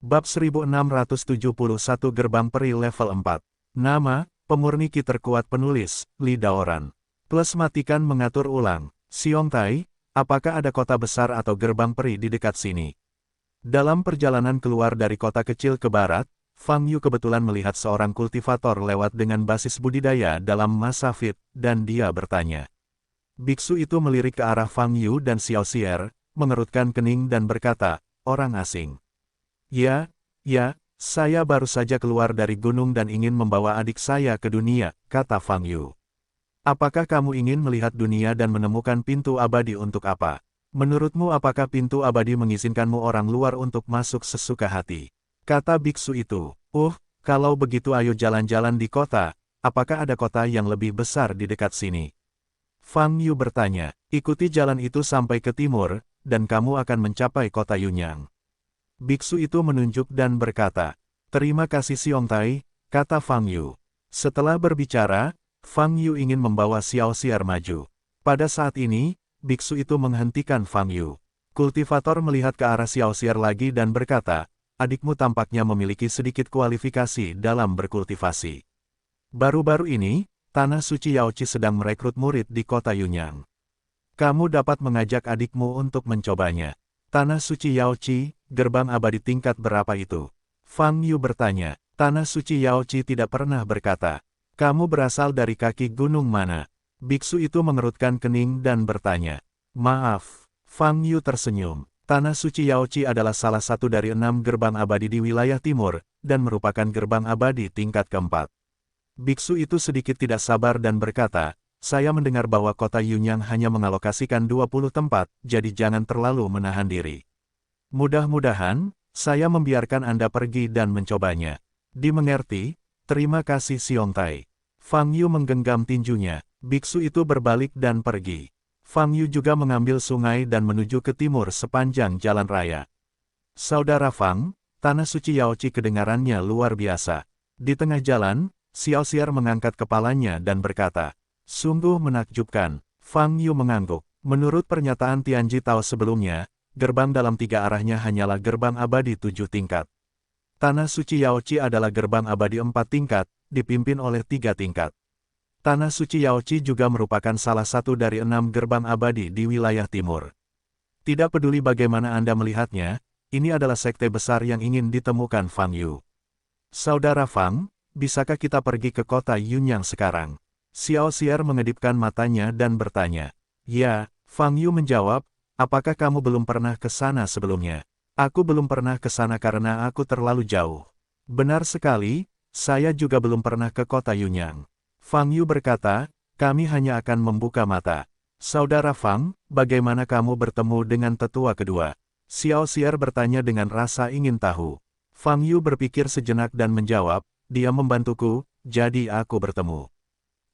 Bab 1671 Gerbang Peri Level 4. Nama, pemurni ki terkuat penulis, Li Daoran. Plus matikan mengatur ulang. Xiong Tai, apakah ada kota besar atau gerbang peri di dekat sini? Dalam perjalanan keluar dari kota kecil ke barat, Fang Yu kebetulan melihat seorang kultivator lewat dengan basis budidaya dalam masa fit, dan dia bertanya. Biksu itu melirik ke arah Fang Yu dan Xiao Xier, mengerutkan kening dan berkata, orang asing. Ya, saya baru saja keluar dari gunung dan ingin membawa adik saya ke dunia, kata Fang Yu. Apakah kamu ingin melihat dunia dan menemukan pintu abadi untuk apa? Menurutmu apakah pintu abadi mengizinkanmu orang luar untuk masuk sesuka hati? Kata biksu itu, kalau begitu ayo jalan-jalan di kota, apakah ada kota yang lebih besar di dekat sini? Fang Yu bertanya, ikuti jalan itu sampai ke timur, dan kamu akan mencapai kota Yunyang. Biksu itu menunjuk dan berkata, terima kasih Xiong Tai, kata Fang Yu. Setelah berbicara, Fang Yu ingin membawa Xiao Xier maju. Pada saat ini, biksu itu menghentikan Fang Yu. Kultivator melihat ke arah Xiao Xier lagi dan berkata, adikmu tampaknya memiliki sedikit kualifikasi dalam berkultivasi. Baru-baru ini, Tanah Suci Yaoqi sedang merekrut murid di kota Yunyang. Kamu dapat mengajak adikmu untuk mencobanya. Tanah Suci Yaoqi, gerbang abadi tingkat berapa itu? Fang Yu bertanya. Tanah Suci Yaoqi tidak pernah berkata. Kamu berasal dari kaki gunung mana? Biksu itu mengerutkan kening dan bertanya. Maaf. Fang Yu tersenyum. Tanah Suci Yaoqi adalah salah satu dari 6 gerbang abadi di wilayah timur, dan merupakan gerbang abadi tingkat keempat. Biksu itu sedikit tidak sabar dan berkata, saya mendengar bahwa kota Yunyang hanya mengalokasikan 20 tempat, jadi jangan terlalu menahan diri. Mudah-mudahan, saya membiarkan Anda pergi dan mencobanya. Dimengerti, terima kasih Xiong Tai. Fang Yu menggenggam tinjunya, biksu itu berbalik dan pergi. Fang Yu juga mengambil sungai dan menuju ke timur sepanjang jalan raya. Saudara Fang, Tanah Suci Yaoqi kedengarannya luar biasa. Di tengah jalan, Xiao Xier mengangkat kepalanya dan berkata, sungguh menakjubkan. Fang Yu mengangguk. Menurut pernyataan Tianji Tao sebelumnya, gerbang dalam 3 arahnya hanyalah gerbang abadi 7 tingkat. Tanah Suci Yaoqi adalah gerbang abadi 4 tingkat, dipimpin oleh 3 tingkat. Tanah Suci Yaoqi juga merupakan salah satu dari 6 gerbang abadi di wilayah timur. Tidak peduli bagaimana Anda melihatnya, ini adalah sekte besar yang ingin ditemukan Fang Yu. Saudara Fang, bisakah kita pergi ke kota Yunyang sekarang? Xiao Xier mengedipkan matanya dan bertanya. Ya, Fang Yu menjawab, apakah kamu belum pernah ke sana sebelumnya? Aku belum pernah ke sana karena aku terlalu jauh. Benar sekali, saya juga belum pernah ke kota Yunyang. Fang Yu berkata, kami hanya akan membuka mata. Saudara Fang, bagaimana kamu bertemu dengan tetua kedua? Xiao Xier bertanya dengan rasa ingin tahu. Fang Yu berpikir sejenak dan menjawab, dia membantuku, jadi aku bertemu.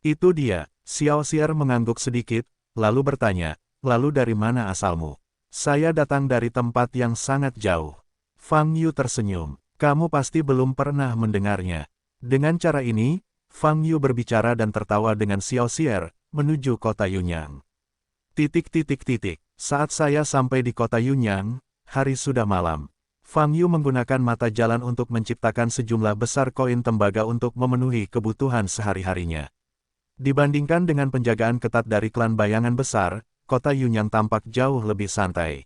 Itu dia. Xiao Xier mengangguk sedikit, lalu bertanya, lalu dari mana asalmu? Saya datang dari tempat yang sangat jauh. Fang Yu tersenyum. Kamu pasti belum pernah mendengarnya. Dengan cara ini, Fang Yu berbicara dan tertawa dengan Xiao Xier, menuju kota Yunyang. Saat saya sampai di kota Yunyang, hari sudah malam. Fang Yu menggunakan mata jalan untuk menciptakan sejumlah besar koin tembaga untuk memenuhi kebutuhan sehari-harinya. Dibandingkan dengan penjagaan ketat dari klan bayangan besar, kota Yunyang tampak jauh lebih santai.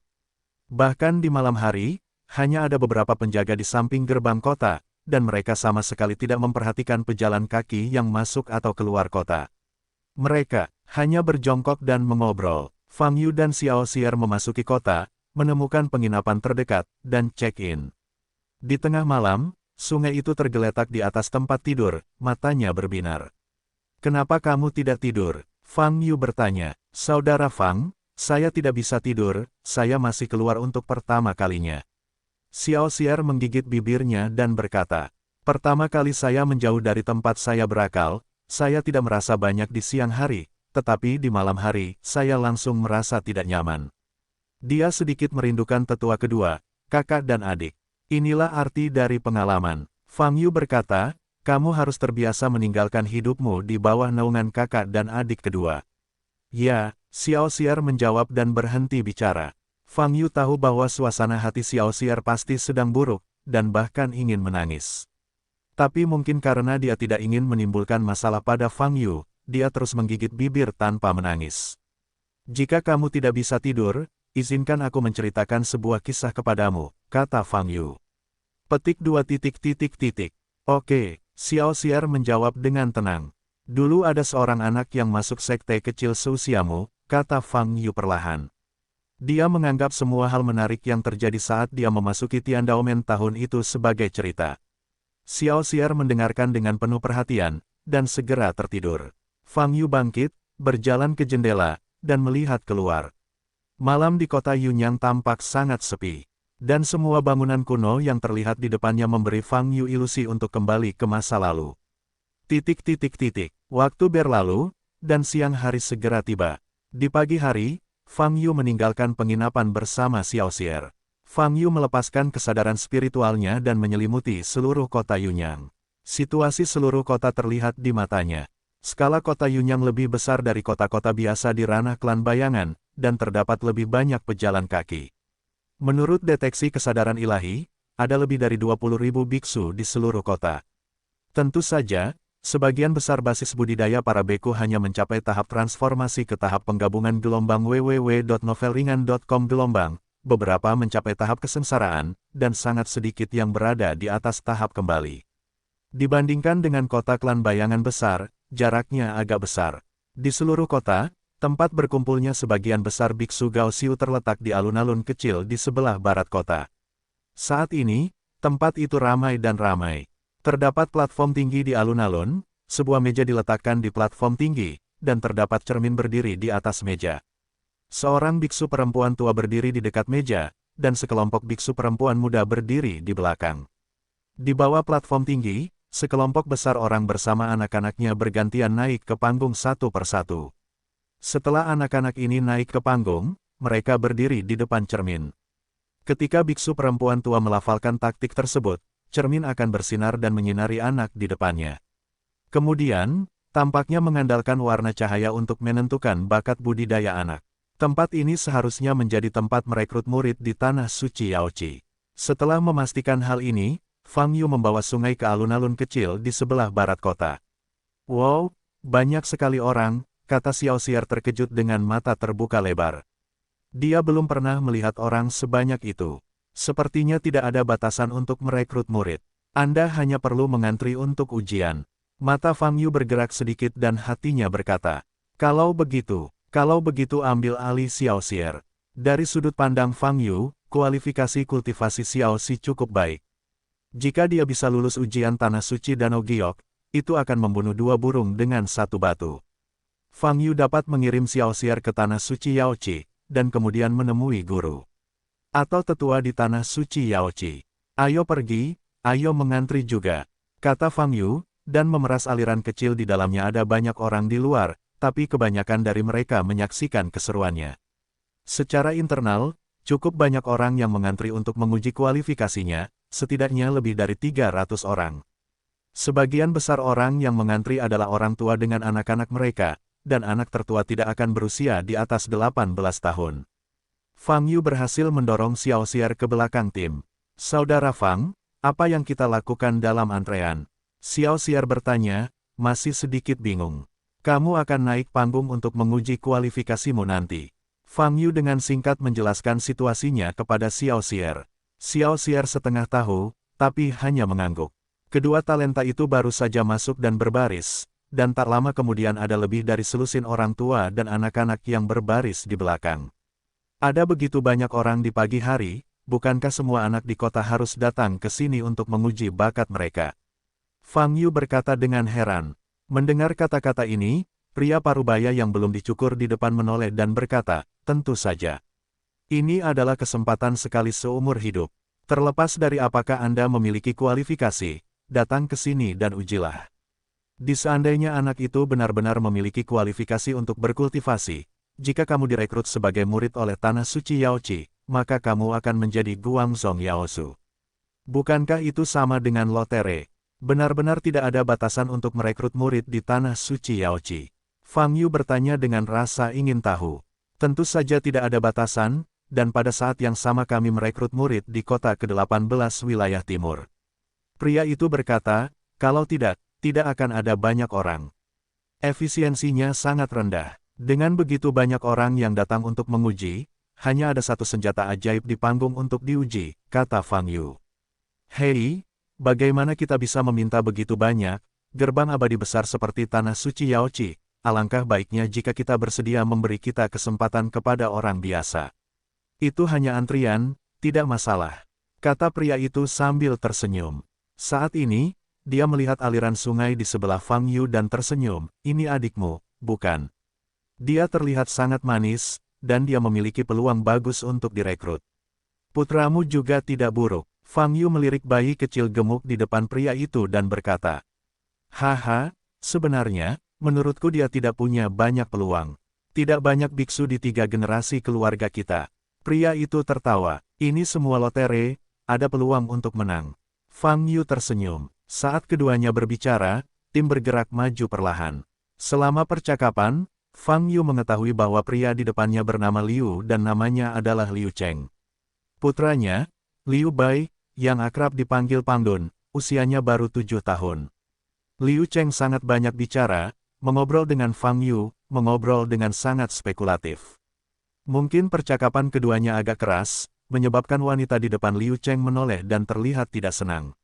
Bahkan di malam hari, hanya ada beberapa penjaga di samping gerbang kota, dan mereka sama sekali tidak memperhatikan pejalan kaki yang masuk atau keluar kota. Mereka hanya berjongkok dan mengobrol. Fang Yu dan Xiao Xier memasuki kota, menemukan penginapan terdekat, dan check-in. Di tengah malam, sungai itu tergeletak di atas tempat tidur, matanya berbinar. Kenapa kamu tidak tidur? Fang Yu bertanya. Saudara Fang, saya tidak bisa tidur, saya masih keluar untuk pertama kalinya. Xiao Xier menggigit bibirnya dan berkata, pertama kali saya menjauh dari tempat saya berakal, saya tidak merasa banyak di siang hari, tetapi di malam hari, saya langsung merasa tidak nyaman. Dia sedikit merindukan tetua kedua, kakak dan adik. Inilah arti dari pengalaman. Fang Yu berkata, kamu harus terbiasa meninggalkan hidupmu di bawah naungan kakak dan adik kedua. Ya, Xiao Xier menjawab dan berhenti bicara. Fang Yu tahu bahwa suasana hati Xiao Xier pasti sedang buruk, dan bahkan ingin menangis. Tapi mungkin karena dia tidak ingin menimbulkan masalah pada Fang Yu, dia terus menggigit bibir tanpa menangis. Jika kamu tidak bisa tidur, izinkan aku menceritakan sebuah kisah kepadamu, kata Fang Yu. Petik 2. Oke, Xiao Xier menjawab dengan tenang. Dulu ada seorang anak yang masuk sekte kecil seusiamu, kata Fang Yu perlahan. Dia menganggap semua hal menarik yang terjadi saat dia memasuki Tiandaomen tahun itu sebagai cerita. Xiao Xier mendengarkan dengan penuh perhatian, dan segera tertidur. Fang Yu bangkit, berjalan ke jendela, dan melihat keluar. Malam di kota Yunyang tampak sangat sepi. Dan semua bangunan kuno yang terlihat di depannya memberi Fang Yu ilusi untuk kembali ke masa lalu. Waktu berlalu, dan siang hari segera tiba. Di pagi hari, Fang Yu meninggalkan penginapan bersama Xiao Xier. Fang Yu melepaskan kesadaran spiritualnya dan menyelimuti seluruh kota Yunyang. Situasi seluruh kota terlihat di matanya. Skala kota Yunyang lebih besar dari kota-kota biasa di ranah klan bayangan, dan terdapat lebih banyak pejalan kaki. Menurut deteksi kesadaran ilahi, ada lebih dari 20.000 biksu di seluruh kota. Tentu saja, sebagian besar basis budidaya para beku hanya mencapai tahap transformasi ke tahap penggabungan gelombang www.novelringan.com gelombang, beberapa mencapai tahap kesengsaraan, dan sangat sedikit yang berada di atas tahap kembali. Dibandingkan dengan kota klan bayangan besar, jaraknya agak besar. Di seluruh kota, tempat berkumpulnya sebagian besar biksu Gaoxiu terletak di alun-alun kecil di sebelah barat kota. Saat ini, tempat itu ramai dan ramai. Terdapat platform tinggi di alun-alun, sebuah meja diletakkan di platform tinggi, dan terdapat cermin berdiri di atas meja. Seorang biksu perempuan tua berdiri di dekat meja, dan sekelompok biksu perempuan muda berdiri di belakang. Di bawah platform tinggi, sekelompok besar orang bersama anak-anaknya bergantian naik ke panggung satu persatu. Setelah anak-anak ini naik ke panggung, mereka berdiri di depan cermin. Ketika biksu perempuan tua melafalkan taktik tersebut, cermin akan bersinar dan menyinari anak di depannya. Kemudian, tampaknya mengandalkan warna cahaya untuk menentukan bakat budidaya anak. Tempat ini seharusnya menjadi tempat merekrut murid di Tanah Suci Yaoqi. Setelah memastikan hal ini, Fang Yu membawa sungai ke alun-alun kecil di sebelah barat kota. Wow, banyak sekali orang, kata Xiao Xier terkejut dengan mata terbuka lebar. Dia belum pernah melihat orang sebanyak itu. Sepertinya tidak ada batasan untuk merekrut murid. Anda hanya perlu mengantri untuk ujian. Mata Fang Yu bergerak sedikit dan hatinya berkata, kalau begitu ambil alih Xiao Xier. Dari sudut pandang Fang Yu, kualifikasi kultivasi Xiao Xi cukup baik. Jika dia bisa lulus ujian Tanah Suci Danau Giok, itu akan membunuh 2 burung dengan 1 batu. Fang Yu dapat mengirim Xiao Xier ke Tanah Suci Yaoqi, dan kemudian menemui guru atau tetua di Tanah Suci Yaoqi. Ayo pergi, ayo mengantri juga, kata Fang Yu, dan memeras aliran kecil di dalamnya ada banyak orang di luar, tapi kebanyakan dari mereka menyaksikan keseruannya. Secara internal, cukup banyak orang yang mengantri untuk menguji kualifikasinya, setidaknya lebih dari 300 orang. Sebagian besar orang yang mengantri adalah orang tua dengan anak-anak mereka, dan anak tertua tidak akan berusia di atas 18 tahun. Fang Yu berhasil mendorong Xiao Xier ke belakang tim. Saudara Fang, apa yang kita lakukan dalam antrean? Xiao Xier bertanya, masih sedikit bingung. Kamu akan naik panggung untuk menguji kualifikasimu nanti. Fang Yu dengan singkat menjelaskan situasinya kepada Xiao Xier. Xiao Xier setengah tahu, tapi hanya mengangguk. Kedua talenta itu baru saja masuk dan berbaris, dan tak lama kemudian ada lebih dari selusin orang tua dan anak-anak yang berbaris di belakang. Ada begitu banyak orang di pagi hari, bukankah semua anak di kota harus datang ke sini untuk menguji bakat mereka? Fang Yu berkata dengan heran. Mendengar kata-kata ini, pria parubaya yang belum dicukur di depan menoleh dan berkata, tentu saja. Ini adalah kesempatan sekali seumur hidup. Terlepas dari apakah Anda memiliki kualifikasi, datang ke sini dan ujilah. Seandainya anak itu benar-benar memiliki kualifikasi untuk berkultivasi, jika kamu direkrut sebagai murid oleh Tanah Suci Yaoqi, maka kamu akan menjadi Guangzhong Yaosu. Bukankah itu sama dengan lotere? Benar-benar tidak ada batasan untuk merekrut murid di Tanah Suci Yaoqi. Fang Yu bertanya dengan rasa ingin tahu. Tentu saja tidak ada batasan, dan pada saat yang sama kami merekrut murid di kota ke-18 wilayah timur. Pria itu berkata, kalau tidak akan ada banyak orang. Efisiensinya sangat rendah. Dengan begitu banyak orang yang datang untuk menguji, hanya ada satu senjata ajaib di panggung untuk diuji, kata Fang Yu. Hei, bagaimana kita bisa meminta begitu banyak? Gerbang abadi besar seperti tanah suci Yaochi, alangkah baiknya jika kita bersedia memberi kita kesempatan kepada orang biasa. Itu hanya antrian, tidak masalah, kata pria itu sambil tersenyum. Saat ini, dia melihat aliran sungai di sebelah Fang Yu dan tersenyum, ini adikmu, bukan? Dia terlihat sangat manis, dan dia memiliki peluang bagus untuk direkrut. Putramu juga tidak buruk. Fang Yu melirik bayi kecil gemuk di depan pria itu dan berkata, haha, sebenarnya, menurutku dia tidak punya banyak peluang. Tidak banyak biksu di 3 generasi keluarga kita. Pria itu tertawa, ini semua lotere, ada peluang untuk menang. Fang Yu tersenyum. Saat keduanya berbicara, tim bergerak maju perlahan. Selama percakapan, Fang Yu mengetahui bahwa pria di depannya bernama Liu dan namanya adalah Liu Cheng. Putranya, Liu Bai, yang akrab dipanggil Pangdun, usianya baru 7 tahun. Liu Cheng sangat banyak bicara, mengobrol dengan Fang Yu, mengobrol dengan sangat spekulatif. Mungkin percakapan keduanya agak keras, menyebabkan wanita di depan Liu Cheng menoleh dan terlihat tidak senang.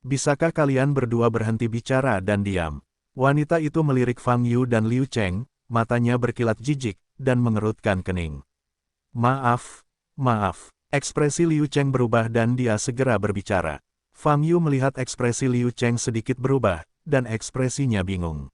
Bisakah kalian berdua berhenti bicara dan diam? Wanita itu melirik Fang Yu dan Liu Cheng, matanya berkilat jijik, dan mengerutkan kening. Maaf. Ekspresi Liu Cheng berubah dan dia segera berbicara. Fang Yu melihat ekspresi Liu Cheng sedikit berubah, dan ekspresinya bingung.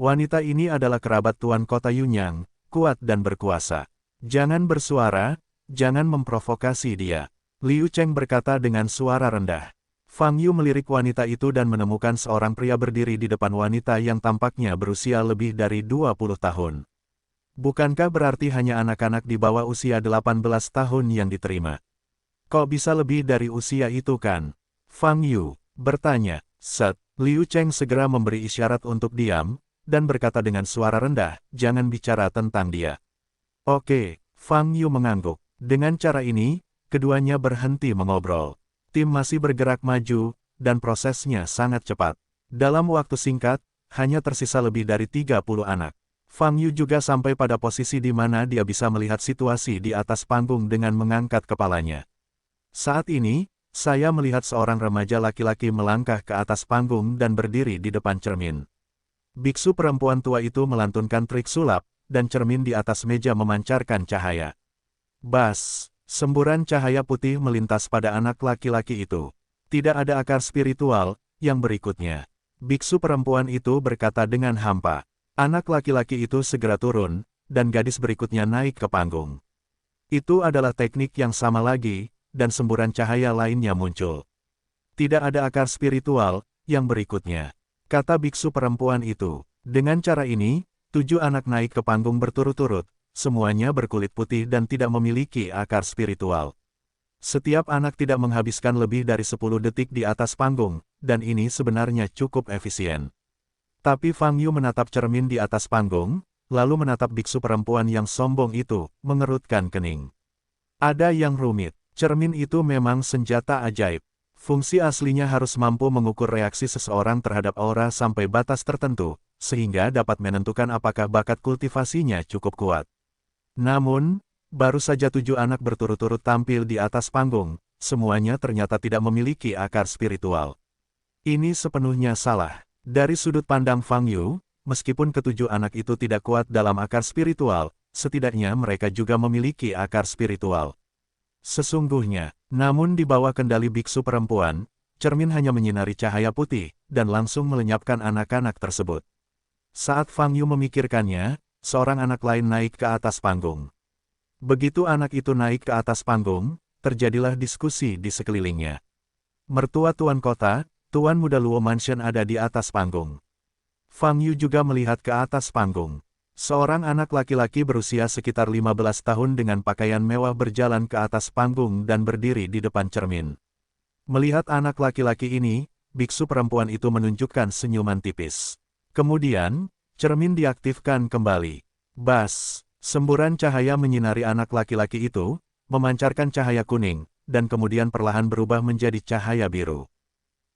Wanita ini adalah kerabat Tuan Kota Yunyang, kuat dan berkuasa. Jangan bersuara, jangan memprovokasi dia. Liu Cheng berkata dengan suara rendah. Fang Yu melirik wanita itu dan menemukan seorang pria berdiri di depan wanita yang tampaknya berusia lebih dari 20 tahun. Bukankah berarti hanya anak-anak di bawah usia 18 tahun yang diterima? Kok bisa lebih dari usia itu kan? Fang Yu bertanya. Liu Cheng segera memberi isyarat untuk diam, dan berkata dengan suara rendah, jangan bicara tentang dia. Oke, Fang Yu mengangguk. Dengan cara ini, keduanya berhenti mengobrol. Tim masih bergerak maju, dan prosesnya sangat cepat. Dalam waktu singkat, hanya tersisa lebih dari 30 anak. Fang Yu juga sampai pada posisi di mana dia bisa melihat situasi di atas panggung dengan mengangkat kepalanya. Saat ini, saya melihat seorang remaja laki-laki melangkah ke atas panggung dan berdiri di depan cermin. Biksu perempuan tua itu melantunkan trik sulap, dan cermin di atas meja memancarkan cahaya. Bas, semburan cahaya putih melintas pada anak laki-laki itu. Tidak ada akar spiritual. Yang berikutnya, biksu perempuan itu berkata dengan hampa. Anak laki-laki itu segera turun, dan gadis berikutnya naik ke panggung. Itu adalah teknik yang sama lagi, dan semburan cahaya lainnya muncul. Tidak ada akar spiritual. Yang berikutnya, kata biksu perempuan itu. Dengan cara ini, 7 anak naik ke panggung berturut-turut, semuanya berkulit putih dan tidak memiliki akar spiritual. Setiap anak tidak menghabiskan lebih dari 10 detik di atas panggung, dan ini sebenarnya cukup efisien. Tapi Fang Yu menatap cermin di atas panggung, lalu menatap biksu perempuan yang sombong itu, mengerutkan kening. Ada yang rumit. Cermin itu memang senjata ajaib. Fungsi aslinya harus mampu mengukur reaksi seseorang terhadap aura sampai batas tertentu, sehingga dapat menentukan apakah bakat kultivasinya cukup kuat. Namun, baru saja 7 anak berturut-turut tampil di atas panggung, semuanya ternyata tidak memiliki akar spiritual. Ini sepenuhnya salah. Dari sudut pandang Fang Yu, meskipun ketujuh anak itu tidak kuat dalam akar spiritual, setidaknya mereka juga memiliki akar spiritual. Sesungguhnya, namun di bawah kendali biksu perempuan, cermin hanya menyinari cahaya putih, dan langsung melenyapkan anak-anak tersebut. Saat Fang Yu memikirkannya, seorang anak lain naik ke atas panggung. Begitu anak itu naik ke atas panggung, terjadilah diskusi di sekelilingnya. Mertua Tuan Kota, Tuan Muda Luo Mansion ada di atas panggung. Fang Yu juga melihat ke atas panggung. Seorang anak laki-laki berusia sekitar 15 tahun dengan pakaian mewah berjalan ke atas panggung dan berdiri di depan cermin. Melihat anak laki-laki ini, biksu perempuan itu menunjukkan senyuman tipis. Kemudian, cermin diaktifkan kembali. Bas, semburan cahaya menyinari anak laki-laki itu, memancarkan cahaya kuning, dan kemudian perlahan berubah menjadi cahaya biru.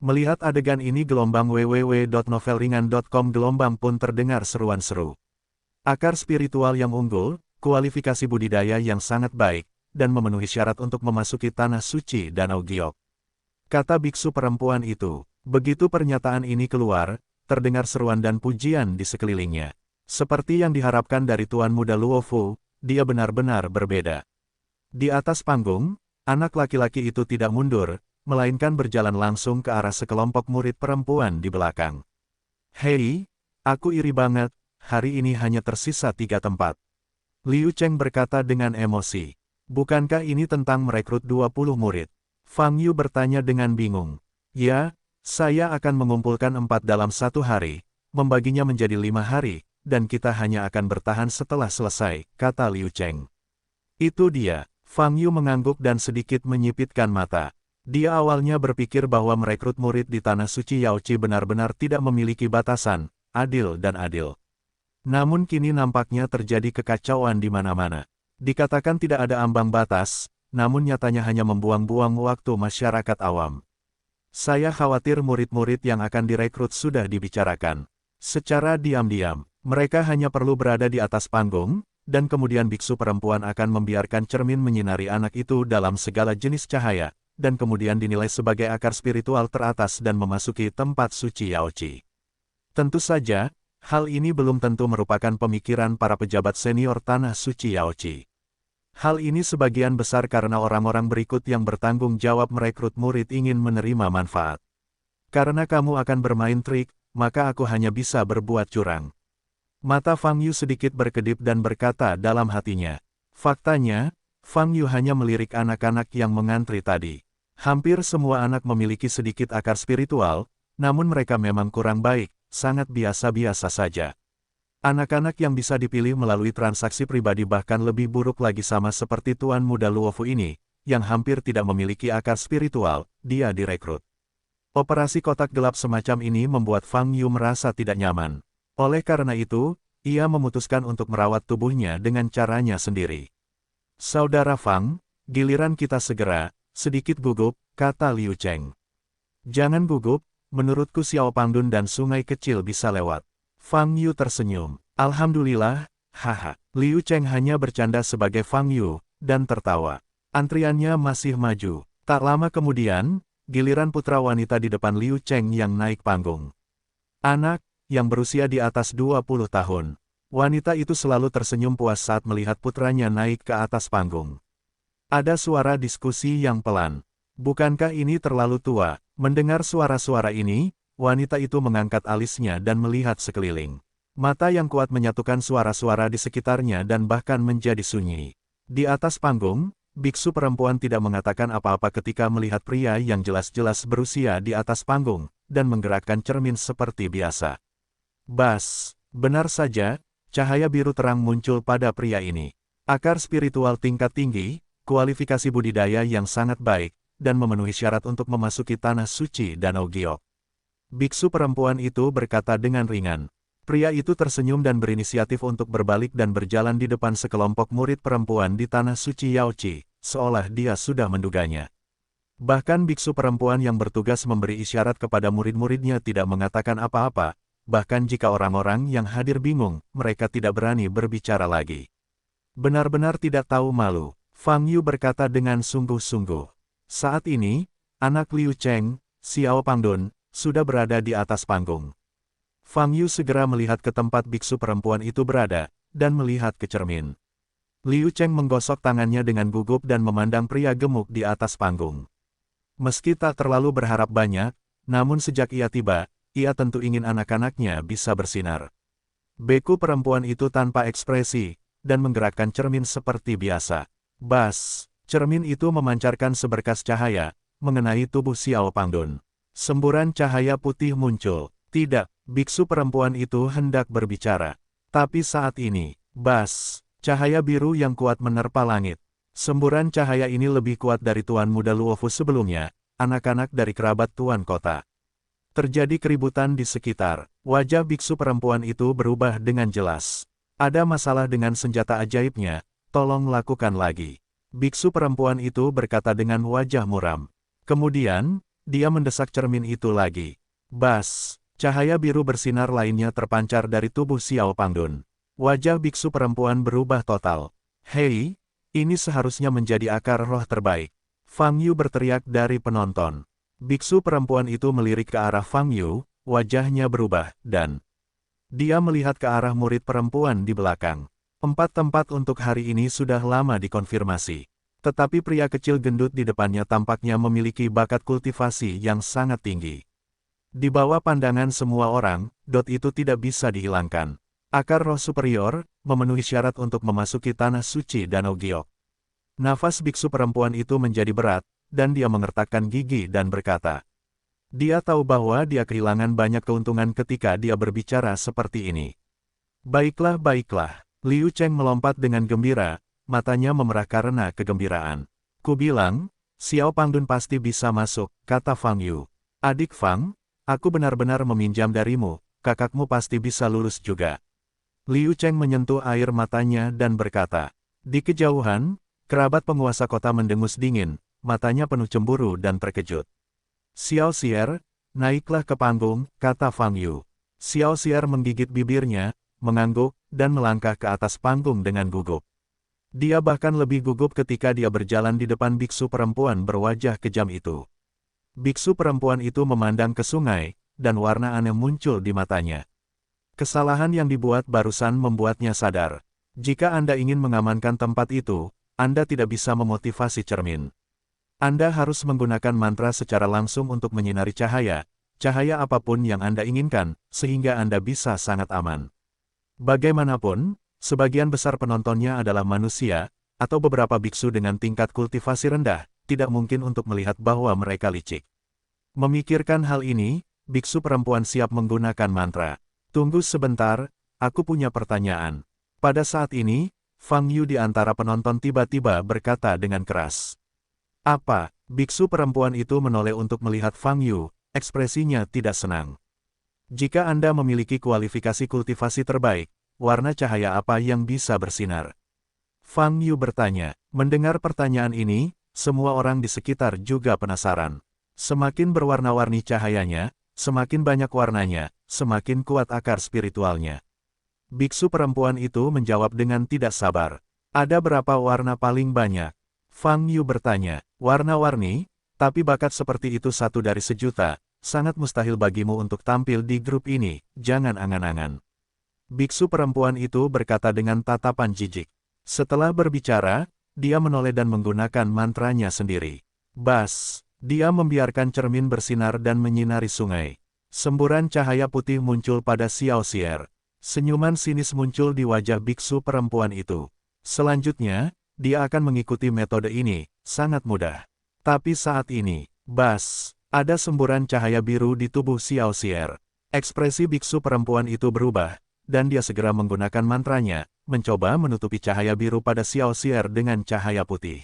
Melihat adegan ini gelombang www.novelringan.com gelombang pun terdengar seruan seru. Akar spiritual yang unggul, kualifikasi budidaya yang sangat baik, dan memenuhi syarat untuk memasuki tanah suci Danau Giok. Kata biksu perempuan itu. Begitu pernyataan ini keluar, terdengar seruan dan pujian di sekelilingnya. Seperti yang diharapkan dari Tuan Muda Luofu, dia benar-benar berbeda. Di atas panggung, anak laki-laki itu tidak mundur, melainkan berjalan langsung ke arah sekelompok murid perempuan di belakang. Hei, aku iri banget, hari ini hanya tersisa 3 tempat. Liu Cheng berkata dengan emosi. Bukankah ini tentang merekrut 20 murid? Fang Yu bertanya dengan bingung. Ya, saya akan mengumpulkan 4 dalam 1 hari, membaginya menjadi 5 hari, dan kita hanya akan bertahan setelah selesai, kata Liu Cheng. Itu dia. Fang Yu mengangguk dan sedikit menyipitkan mata. Dia awalnya berpikir bahwa merekrut murid di Tanah Suci Yaoqi benar-benar tidak memiliki batasan, adil dan adil. Namun kini nampaknya terjadi kekacauan di mana-mana. Dikatakan tidak ada ambang batas, namun nyatanya hanya membuang-buang waktu masyarakat awam. Saya khawatir murid-murid yang akan direkrut sudah dibicarakan. Secara diam-diam, mereka hanya perlu berada di atas panggung, dan kemudian biksu perempuan akan membiarkan cermin menyinari anak itu dalam segala jenis cahaya, dan kemudian dinilai sebagai akar spiritual teratas dan memasuki tempat suci Yaoqi. Tentu saja, hal ini belum tentu merupakan pemikiran para pejabat senior Tanah Suci Yaoqi. Hal ini sebagian besar karena orang-orang berikut yang bertanggung jawab merekrut murid ingin menerima manfaat. Karena kamu akan bermain trik, maka aku hanya bisa berbuat curang. Mata Fang Yu sedikit berkedip dan berkata dalam hatinya. Faktanya, Fang Yu hanya melirik anak-anak yang mengantri tadi. Hampir semua anak memiliki sedikit akar spiritual, namun mereka memang kurang baik, sangat biasa-biasa saja. Anak-anak yang bisa dipilih melalui transaksi pribadi bahkan lebih buruk lagi sama seperti Tuan Muda Luofu ini, yang hampir tidak memiliki akar spiritual, dia direkrut. Operasi kotak gelap semacam ini membuat Fang Yu merasa tidak nyaman. Oleh karena itu, ia memutuskan untuk merawat tubuhnya dengan caranya sendiri. Saudara Fang, giliran kita segera, sedikit gugup, kata Liu Cheng. Jangan gugup, menurutku Xiao Pangdun dan sungai kecil bisa lewat. Fang Yu tersenyum. Alhamdulillah, haha. Liu Cheng hanya bercanda sebagai Fang Yu, dan tertawa. Antriannya masih maju. Tak lama kemudian, giliran putra wanita di depan Liu Cheng yang naik panggung. Anak, yang berusia di atas 20 tahun. Wanita itu selalu tersenyum puas saat melihat putranya naik ke atas panggung. Ada suara diskusi yang pelan. Bukankah ini terlalu tua? Mendengar suara-suara ini, wanita itu mengangkat alisnya dan melihat sekeliling. Mata yang kuat menyatukan suara-suara di sekitarnya dan bahkan menjadi sunyi. Di atas panggung, biksu perempuan tidak mengatakan apa-apa ketika melihat pria yang jelas-jelas berusia di atas panggung, dan menggerakkan cermin seperti biasa. Bas, benar saja, cahaya biru terang muncul pada pria ini. Akar spiritual tingkat tinggi, kualifikasi budidaya yang sangat baik, dan memenuhi syarat untuk memasuki tanah suci Danau Giok. Biksu perempuan itu berkata dengan ringan. Pria itu tersenyum dan berinisiatif untuk berbalik dan berjalan di depan sekelompok murid perempuan di tanah suci Yaoqi, seolah dia sudah menduganya. Bahkan biksu perempuan yang bertugas memberi isyarat kepada murid-muridnya tidak mengatakan apa-apa, bahkan jika orang-orang yang hadir bingung, mereka tidak berani berbicara lagi. Benar-benar tidak tahu malu. Fang Yu berkata dengan sungguh-sungguh. Saat ini, anak Liu Cheng, Xiao Pangdun, sudah berada di atas panggung. Fang Yu segera melihat ke tempat biksu perempuan itu berada, dan melihat ke cermin. Liu Cheng menggosok tangannya dengan gugup dan memandang pria gemuk di atas panggung. Meski tak terlalu berharap banyak, namun sejak ia tiba, ia tentu ingin anak-anaknya bisa bersinar. Beku perempuan itu tanpa ekspresi, dan menggerakkan cermin seperti biasa. Bas, cermin itu memancarkan seberkas cahaya, mengenai tubuh Xiao Pangdun. Semburan cahaya putih muncul. Tidak, biksu perempuan itu hendak berbicara. Tapi saat ini, bas, cahaya biru yang kuat menerpa langit. Semburan cahaya ini lebih kuat dari Tuan Muda Luofu sebelumnya, anak-anak dari kerabat Tuan Kota. Terjadi keributan di sekitar. Wajah biksu perempuan itu berubah dengan jelas. Ada masalah dengan senjata ajaibnya. Tolong lakukan lagi. Biksu perempuan itu berkata dengan wajah muram. Kemudian, dia mendesak cermin itu lagi. Bas, cahaya biru bersinar lainnya terpancar dari tubuh Xiao Pangdun. Wajah biksu perempuan berubah total. Hei, ini seharusnya menjadi akar roh terbaik. Fang Yu berteriak dari penonton. Biksu perempuan itu melirik ke arah Fang Yu, wajahnya berubah, dan dia melihat ke arah murid perempuan di belakang. 4 tempat untuk hari ini sudah lama dikonfirmasi. Tetapi pria kecil gendut di depannya tampaknya memiliki bakat kultivasi yang sangat tinggi. Di bawah pandangan semua orang, dot itu tidak bisa dihilangkan. Akar roh superior, memenuhi syarat untuk memasuki tanah suci Danau Giok. Nafas biksu perempuan itu menjadi berat, dan dia mengertakkan gigi dan berkata. Dia tahu bahwa dia kehilangan banyak keuntungan ketika dia berbicara seperti ini. Baiklah, baiklah. Liu Cheng melompat dengan gembira, matanya memerah karena kegembiraan. Ku bilang, Xiao Pangdun pasti bisa masuk, kata Fang Yu. Adik Fang, aku benar-benar meminjam darimu, kakakmu pasti bisa lulus juga. Liu Cheng menyentuh air matanya dan berkata. Di kejauhan, kerabat penguasa kota mendengus dingin, matanya penuh cemburu dan terkejut. Xiao Xier, naiklah ke panggung, kata Fang Yu. Xiao Xier menggigit bibirnya, mengangguk, dan melangkah ke atas panggung dengan gugup. Dia bahkan lebih gugup ketika dia berjalan di depan biksu perempuan berwajah kejam itu. Biksu perempuan itu memandang ke sungai, dan warna aneh muncul di matanya. Kesalahan yang dibuat barusan membuatnya sadar. Jika Anda ingin mengamankan tempat itu, Anda tidak bisa memotivasi cermin. Anda harus menggunakan mantra secara langsung untuk menyinari cahaya apapun yang Anda inginkan, sehingga Anda bisa sangat aman. Bagaimanapun, sebagian besar penontonnya adalah manusia, atau beberapa biksu dengan tingkat kultivasi rendah, tidak mungkin untuk melihat bahwa mereka licik. Memikirkan hal ini, biksu perempuan siap menggunakan mantra. Tunggu sebentar, aku punya pertanyaan. Pada saat ini, Fang Yu di antara penonton tiba-tiba berkata dengan keras. Apa? Biksu perempuan itu menoleh untuk melihat Fang Yu, ekspresinya tidak senang. Jika Anda memiliki kualifikasi kultivasi terbaik, warna cahaya apa yang bisa bersinar? Fang Yu bertanya. Mendengar pertanyaan ini, semua orang di sekitar juga penasaran. Semakin berwarna-warni cahayanya, semakin banyak warnanya, semakin kuat akar spiritualnya. Biksu perempuan itu menjawab dengan tidak sabar. Ada berapa warna paling banyak? Fang Yu bertanya. Warna-warni, tapi bakat seperti itu 1 dari 1.000.000. Sangat mustahil bagimu untuk tampil di grup ini, jangan angan-angan. Biksu perempuan itu berkata dengan tatapan jijik. Setelah berbicara, dia menoleh dan menggunakan mantranya sendiri. Bas, dia membiarkan cermin bersinar dan menyinari sungai. Semburan cahaya putih muncul pada Xiao Xier. Senyuman sinis muncul di wajah biksu perempuan itu. Selanjutnya, dia akan mengikuti metode ini, sangat mudah. Tapi saat ini, bas, ada semburan cahaya biru di tubuh Xiao Xier. Ekspresi biksu perempuan itu berubah, dan dia segera menggunakan mantranya, mencoba menutupi cahaya biru pada Xiao Xier dengan cahaya putih.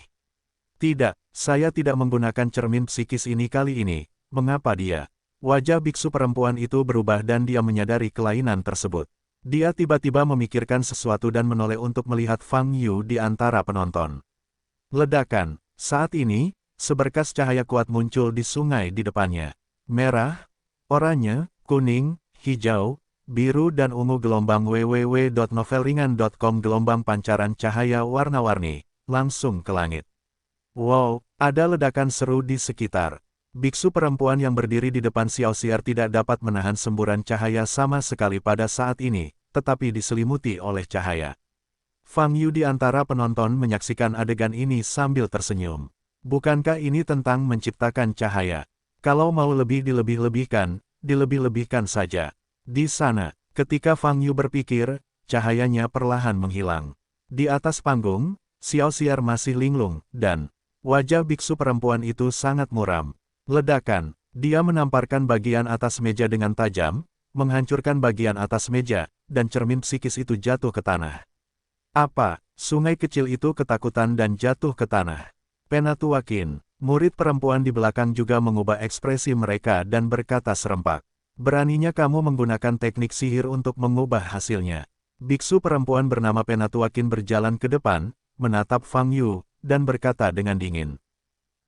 Tidak, saya tidak menggunakan cermin psikis ini kali ini. Mengapa dia? Wajah biksu perempuan itu berubah dan dia menyadari kelainan tersebut. Dia tiba-tiba memikirkan sesuatu dan menoleh untuk melihat Fang Yu di antara penonton. Ledakan. Saat ini, seberkas cahaya kuat muncul di sungai di depannya. Merah, oranye, kuning, hijau, biru dan ungu. Gelombang www.novelringan.com. Gelombang pancaran cahaya warna-warni, langsung ke langit. Wow, ada ledakan seru di sekitar. Biksu perempuan yang berdiri di depan Xiao Xier tidak dapat menahan semburan cahaya sama sekali pada saat ini, tetapi diselimuti oleh cahaya. Fang Yu di antara penonton menyaksikan adegan ini sambil tersenyum. Bukankah ini tentang menciptakan cahaya? Kalau mau lebih dilebih-lebihkan saja. Di sana, ketika Fang Yu berpikir, cahayanya perlahan menghilang. Di atas panggung, Xiao Xier masih linglung, dan wajah biksu perempuan itu sangat muram. Ledakan, dia menamparkan bagian atas meja dengan tajam, menghancurkan bagian atas meja, dan cermin psikis itu jatuh ke tanah. Apa? Sungai kecil itu ketakutan dan jatuh ke tanah. Penatuakin, murid perempuan di belakang juga mengubah ekspresi mereka dan berkata serempak. Beraninya kamu menggunakan teknik sihir untuk mengubah hasilnya. Biksu perempuan bernama Penatuakin berjalan ke depan, menatap Fang Yu, dan berkata dengan dingin.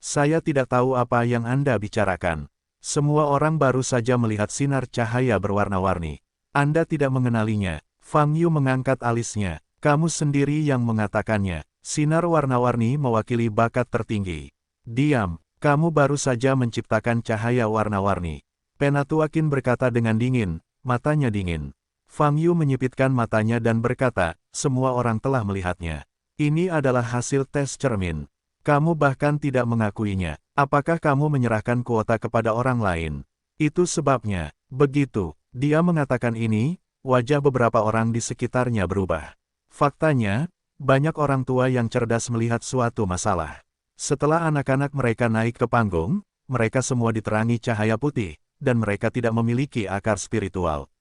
Saya tidak tahu apa yang Anda bicarakan. Semua orang baru saja melihat sinar cahaya berwarna-warni. Anda tidak mengenalinya. Fang Yu mengangkat alisnya. Kamu sendiri yang mengatakannya. Sinar warna-warni mewakili bakat tertinggi. Diam, kamu baru saja menciptakan cahaya warna-warni. Penatua Qin berkata dengan dingin, matanya dingin. Fang Yu menyipitkan matanya dan berkata, semua orang telah melihatnya. Ini adalah hasil tes cermin. Kamu bahkan tidak mengakuinya. Apakah kamu menyerahkan kuota kepada orang lain? Itu sebabnya. Begitu, dia mengatakan ini, wajah beberapa orang di sekitarnya berubah. Faktanya, banyak orang tua yang cerdas melihat suatu masalah. Setelah anak-anak mereka naik ke panggung, mereka semua diterangi cahaya putih, dan mereka tidak memiliki akar spiritual.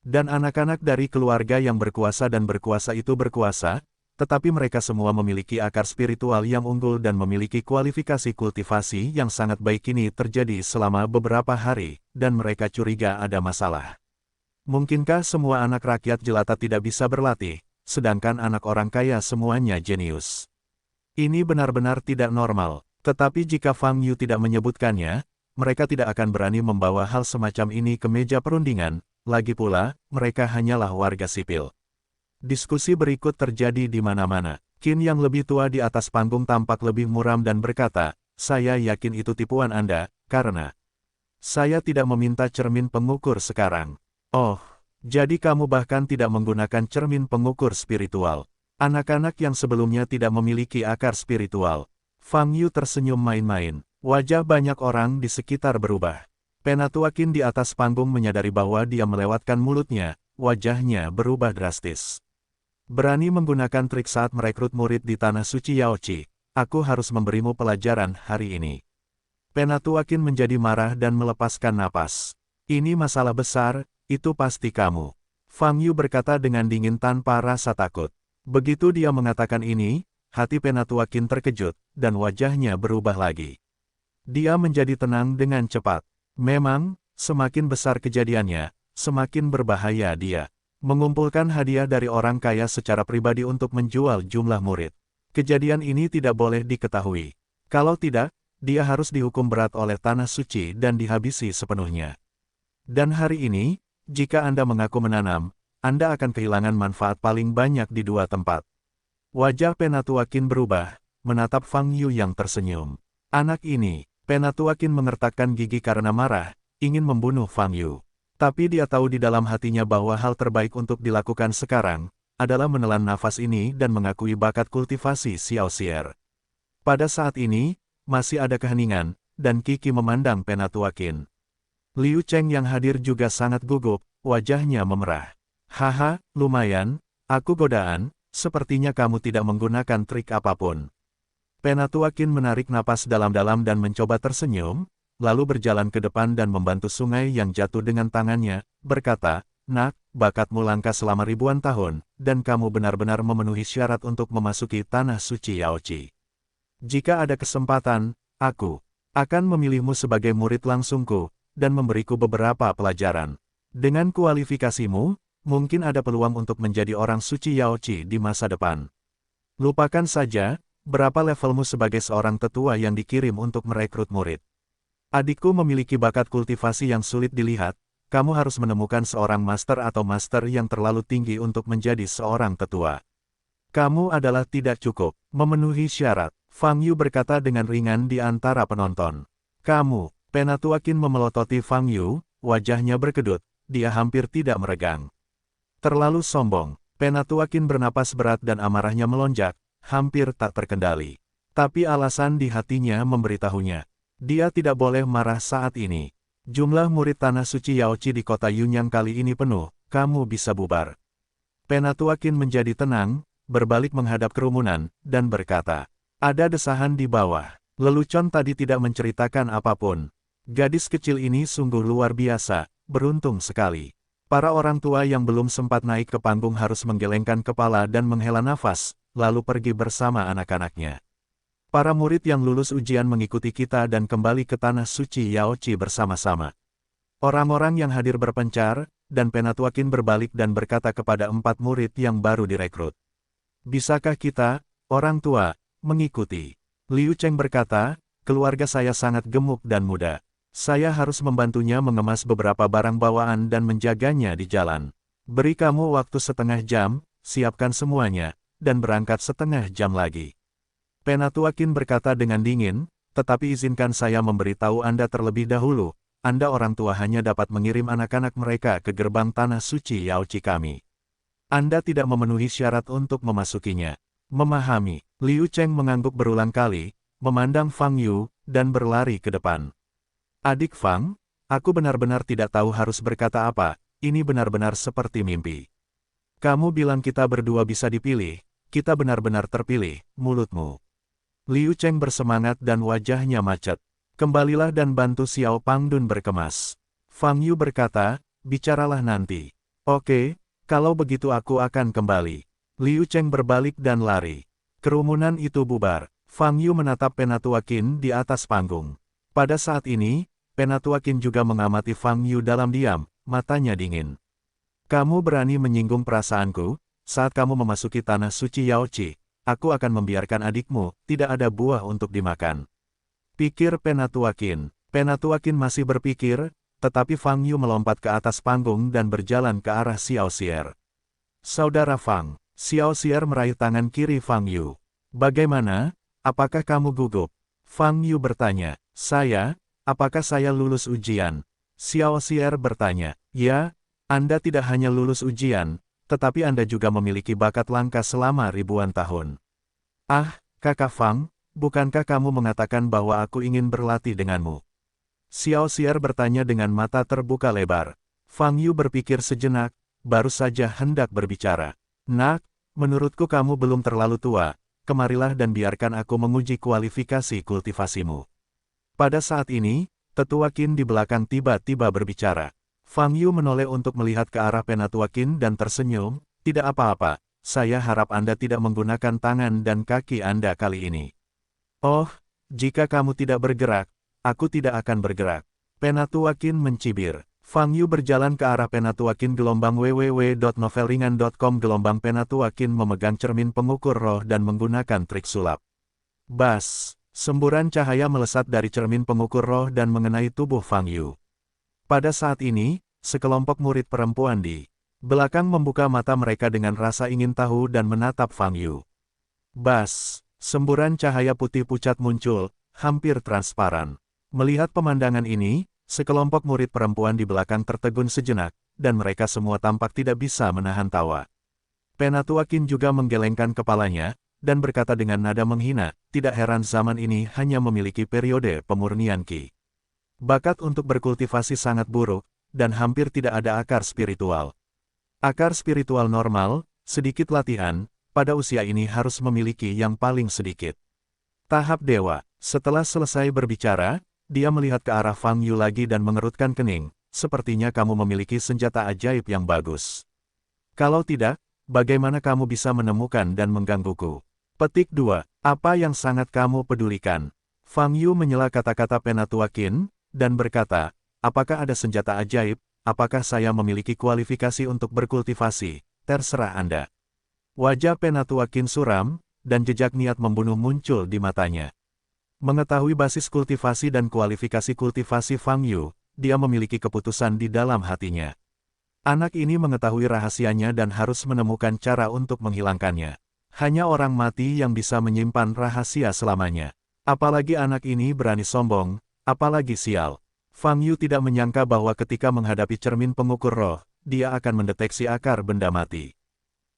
Dan anak-anak dari keluarga yang berkuasa dan berkuasa itu berkuasa, tetapi mereka semua memiliki akar spiritual yang unggul dan memiliki kualifikasi kultivasi yang sangat baik. Ini terjadi selama beberapa hari, dan mereka curiga ada masalah. Mungkinkah semua anak rakyat jelata tidak bisa berlatih? Sedangkan anak orang kaya semuanya jenius. Ini benar-benar tidak normal, tetapi jika Fang Yu tidak menyebutkannya, mereka tidak akan berani membawa hal semacam ini ke meja perundingan, lagi pula, mereka hanyalah warga sipil. Diskusi berikut terjadi di mana-mana. Qin yang lebih tua di atas panggung tampak lebih muram dan berkata, saya yakin itu tipuan Anda, karena saya tidak meminta cermin pengukur sekarang. Oh. Jadi kamu bahkan tidak menggunakan cermin pengukur spiritual. Anak-anak yang sebelumnya tidak memiliki akar spiritual. Fang Yu tersenyum main-main. Wajah banyak orang di sekitar berubah. Penatua Qin di atas panggung menyadari bahwa dia melewatkan mulutnya, wajahnya berubah drastis. Berani menggunakan trik saat merekrut murid di Tanah Suci Yaoqi. Aku harus memberimu pelajaran hari ini. Penatua Qin menjadi marah dan melepaskan napas. Ini masalah besar. Itu pasti kamu. Fang Yu berkata dengan dingin tanpa rasa takut. Begitu dia mengatakan ini, hati Penatua Qin terkejut, dan wajahnya berubah lagi. Dia menjadi tenang dengan cepat. Memang, semakin besar kejadiannya, semakin berbahaya dia. Mengumpulkan hadiah dari orang kaya secara pribadi untuk menjual jumlah murid. Kejadian ini tidak boleh diketahui. Kalau tidak, dia harus dihukum berat oleh Tanah Suci dan dihabisi sepenuhnya. Dan hari ini, jika Anda mengaku menanam, Anda akan kehilangan manfaat paling banyak di dua tempat. Wajah Penatua Qin berubah, menatap Fang Yu yang tersenyum. Anak ini, Penatua Qin mengertakkan gigi karena marah, ingin membunuh Fang Yu. Tapi dia tahu di dalam hatinya bahwa hal terbaik untuk dilakukan sekarang, adalah menelan nafas ini dan mengakui bakat kultivasi Xiao Xier. Pada saat ini, masih ada keheningan, dan Qi memandang Penatua Qin. Liu Cheng yang hadir juga sangat gugup, wajahnya memerah. Haha, lumayan, aku godaan, sepertinya kamu tidak menggunakan trik apapun. Penatua Qin menarik napas dalam-dalam dan mencoba tersenyum, lalu berjalan ke depan dan membantu sungai yang jatuh dengan tangannya, berkata, Nak, bakatmu langka selama ribuan tahun, dan kamu benar-benar memenuhi syarat untuk memasuki Tanah Suci Yaoqi. Jika ada kesempatan, aku akan memilihmu sebagai murid langsungku, dan memberiku beberapa pelajaran. Dengan kualifikasimu, mungkin ada peluang untuk menjadi orang suci Yaoqi di masa depan. Lupakan saja, berapa levelmu sebagai seorang tetua yang dikirim untuk merekrut murid. Adikku memiliki bakat kultivasi yang sulit dilihat, kamu harus menemukan seorang master atau master yang terlalu tinggi untuk menjadi seorang tetua. Kamu adalah tidak cukup memenuhi syarat, Fang Yu berkata dengan ringan di antara penonton. Kamu, Penatua Qin memelototi Fang Yu, wajahnya berkedut, dia hampir tidak meregang. Terlalu sombong, Penatua Qin bernapas berat dan amarahnya melonjak, hampir tak terkendali. Tapi alasan di hatinya memberitahunya, dia tidak boleh marah saat ini. Jumlah murid Tanah Suci Yaoqi di kota Yunyang kali ini penuh, kamu bisa bubar. Penatua Qin menjadi tenang, berbalik menghadap kerumunan, dan berkata, ada desahan di bawah. Lelucon tadi tidak menceritakan apapun. Gadis kecil ini sungguh luar biasa, beruntung sekali. Para orang tua yang belum sempat naik ke panggung harus menggelengkan kepala dan menghela nafas, lalu pergi bersama anak-anaknya. Para murid yang lulus ujian mengikuti kita dan kembali ke Tanah Suci Yaoqi bersama-sama. Orang-orang yang hadir berpencar, dan Penatua Qin berbalik dan berkata kepada 4 murid yang baru direkrut. Bisakah kita, orang tua, mengikuti. Liu Cheng berkata, keluarga saya sangat gemuk dan muda. Saya harus membantunya mengemas beberapa barang bawaan dan menjaganya di jalan. Beri kamu waktu setengah jam, siapkan semuanya, dan berangkat setengah jam lagi. Penatua Qin berkata dengan dingin, tetapi izinkan saya memberitahu Anda terlebih dahulu, Anda orang tua hanya dapat mengirim anak-anak mereka ke gerbang tanah suci Yaoci kami. Anda tidak memenuhi syarat untuk memasukinya. Memahami, Liu Cheng mengangguk berulang kali, memandang Fang Yu, dan berlari ke depan. Adik Fang, aku benar-benar tidak tahu harus berkata apa, ini benar-benar seperti mimpi. Kamu bilang kita berdua bisa dipilih, kita benar-benar terpilih, mulutmu. Liu Cheng bersemangat dan wajahnya macet. Kembalilah dan bantu Xiao Pangdun berkemas. Fang Yu berkata, bicaralah nanti. Oke, kalau begitu aku akan kembali. Liu Cheng berbalik dan lari. Kerumunan itu bubar. Fang Yu menatap Penatua Qin di atas panggung. Pada saat ini, Penatua Qin juga mengamati Fang Yu dalam diam, matanya dingin. Kamu berani menyinggung perasaanku, saat kamu memasuki tanah suci Yaoci, aku akan membiarkan adikmu, tidak ada buah untuk dimakan. Pikir Penatua Qin. Penatua Qin masih berpikir, tetapi Fang Yu melompat ke atas panggung dan berjalan ke arah Xiao Xier. Saudara Fang, Xiao Xier meraih tangan kiri Fang Yu. Bagaimana? Apakah kamu gugup? Fang Yu bertanya. Apakah saya lulus ujian? Xiao Xier bertanya. Ya, Anda tidak hanya lulus ujian, tetapi Anda juga memiliki bakat langka selama ribuan tahun. Ah, Kakak Fang, bukankah kamu mengatakan bahwa aku ingin berlatih denganmu? Xiao Xier bertanya dengan mata terbuka lebar. Fang Yu berpikir sejenak, baru saja hendak berbicara. Nak, menurutku kamu belum terlalu tua, kemarilah dan biarkan aku menguji kualifikasi kultivasimu. Pada saat ini, Tetua Qin di belakang tiba-tiba berbicara. Fang Yu menoleh untuk melihat ke arah Penatua Qin dan tersenyum, tidak apa-apa, saya harap Anda tidak menggunakan tangan dan kaki Anda kali ini. Oh, jika kamu tidak bergerak, aku tidak akan bergerak. Penatua Qin mencibir. Fang Yu berjalan ke arah Penatua Qin gelombang www.novelringan.com gelombang Penatua Qin memegang cermin pengukur roh dan menggunakan trik sulap. Bas! Semburan cahaya melesat dari cermin pengukur roh dan mengenai tubuh Fang Yu. Pada saat ini, sekelompok murid perempuan di belakang membuka mata mereka dengan rasa ingin tahu dan menatap Fang Yu. Bas! Semburan cahaya putih pucat muncul, hampir transparan. Melihat pemandangan ini, sekelompok murid perempuan di belakang tertegun sejenak, dan mereka semua tampak tidak bisa menahan tawa. Penatua Qin juga menggelengkan kepalanya, dan berkata dengan nada menghina, tidak heran zaman ini hanya memiliki periode pemurnian Qi. Bakat untuk berkultivasi sangat buruk, dan hampir tidak ada akar spiritual. Akar spiritual normal, sedikit latihan, pada usia ini harus memiliki yang paling sedikit. Tahap Dewa. Setelah selesai berbicara, dia melihat ke arah Fang Yu lagi dan mengerutkan kening, sepertinya kamu memiliki senjata ajaib yang bagus. Kalau tidak, bagaimana kamu bisa menemukan dan menggangguku? Petik 2. Apa yang sangat kamu pedulikan? Fang Yu menyela kata-kata Penatua Qin, dan berkata, apakah ada senjata ajaib, apakah saya memiliki kualifikasi untuk berkultivasi, terserah Anda. Wajah Penatua Qin suram, dan jejak niat membunuh muncul di matanya. Mengetahui basis kultivasi dan kualifikasi kultivasi Fang Yu, dia memiliki keputusan di dalam hatinya. Anak ini mengetahui rahasianya dan harus menemukan cara untuk menghilangkannya. Hanya orang mati yang bisa menyimpan rahasia selamanya. Apalagi anak ini berani sombong, apalagi sial. Fang Yu tidak menyangka bahwa ketika menghadapi cermin pengukur roh, dia akan mendeteksi akar benda mati.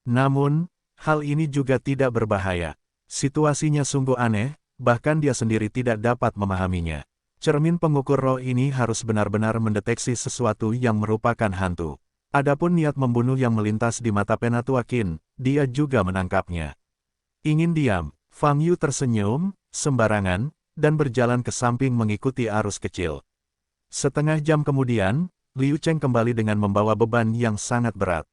Namun, hal ini juga tidak berbahaya. Situasinya sungguh aneh, bahkan dia sendiri tidak dapat memahaminya. Cermin pengukur roh ini harus benar-benar mendeteksi sesuatu yang merupakan hantu. Adapun niat membunuh yang melintas di mata Penatua Qin, dia juga menangkapnya. Ingin diam, Fang Yu tersenyum, sembarangan, dan berjalan ke samping mengikuti arus kecil. Setengah jam kemudian, Liu Cheng kembali dengan membawa beban yang sangat berat.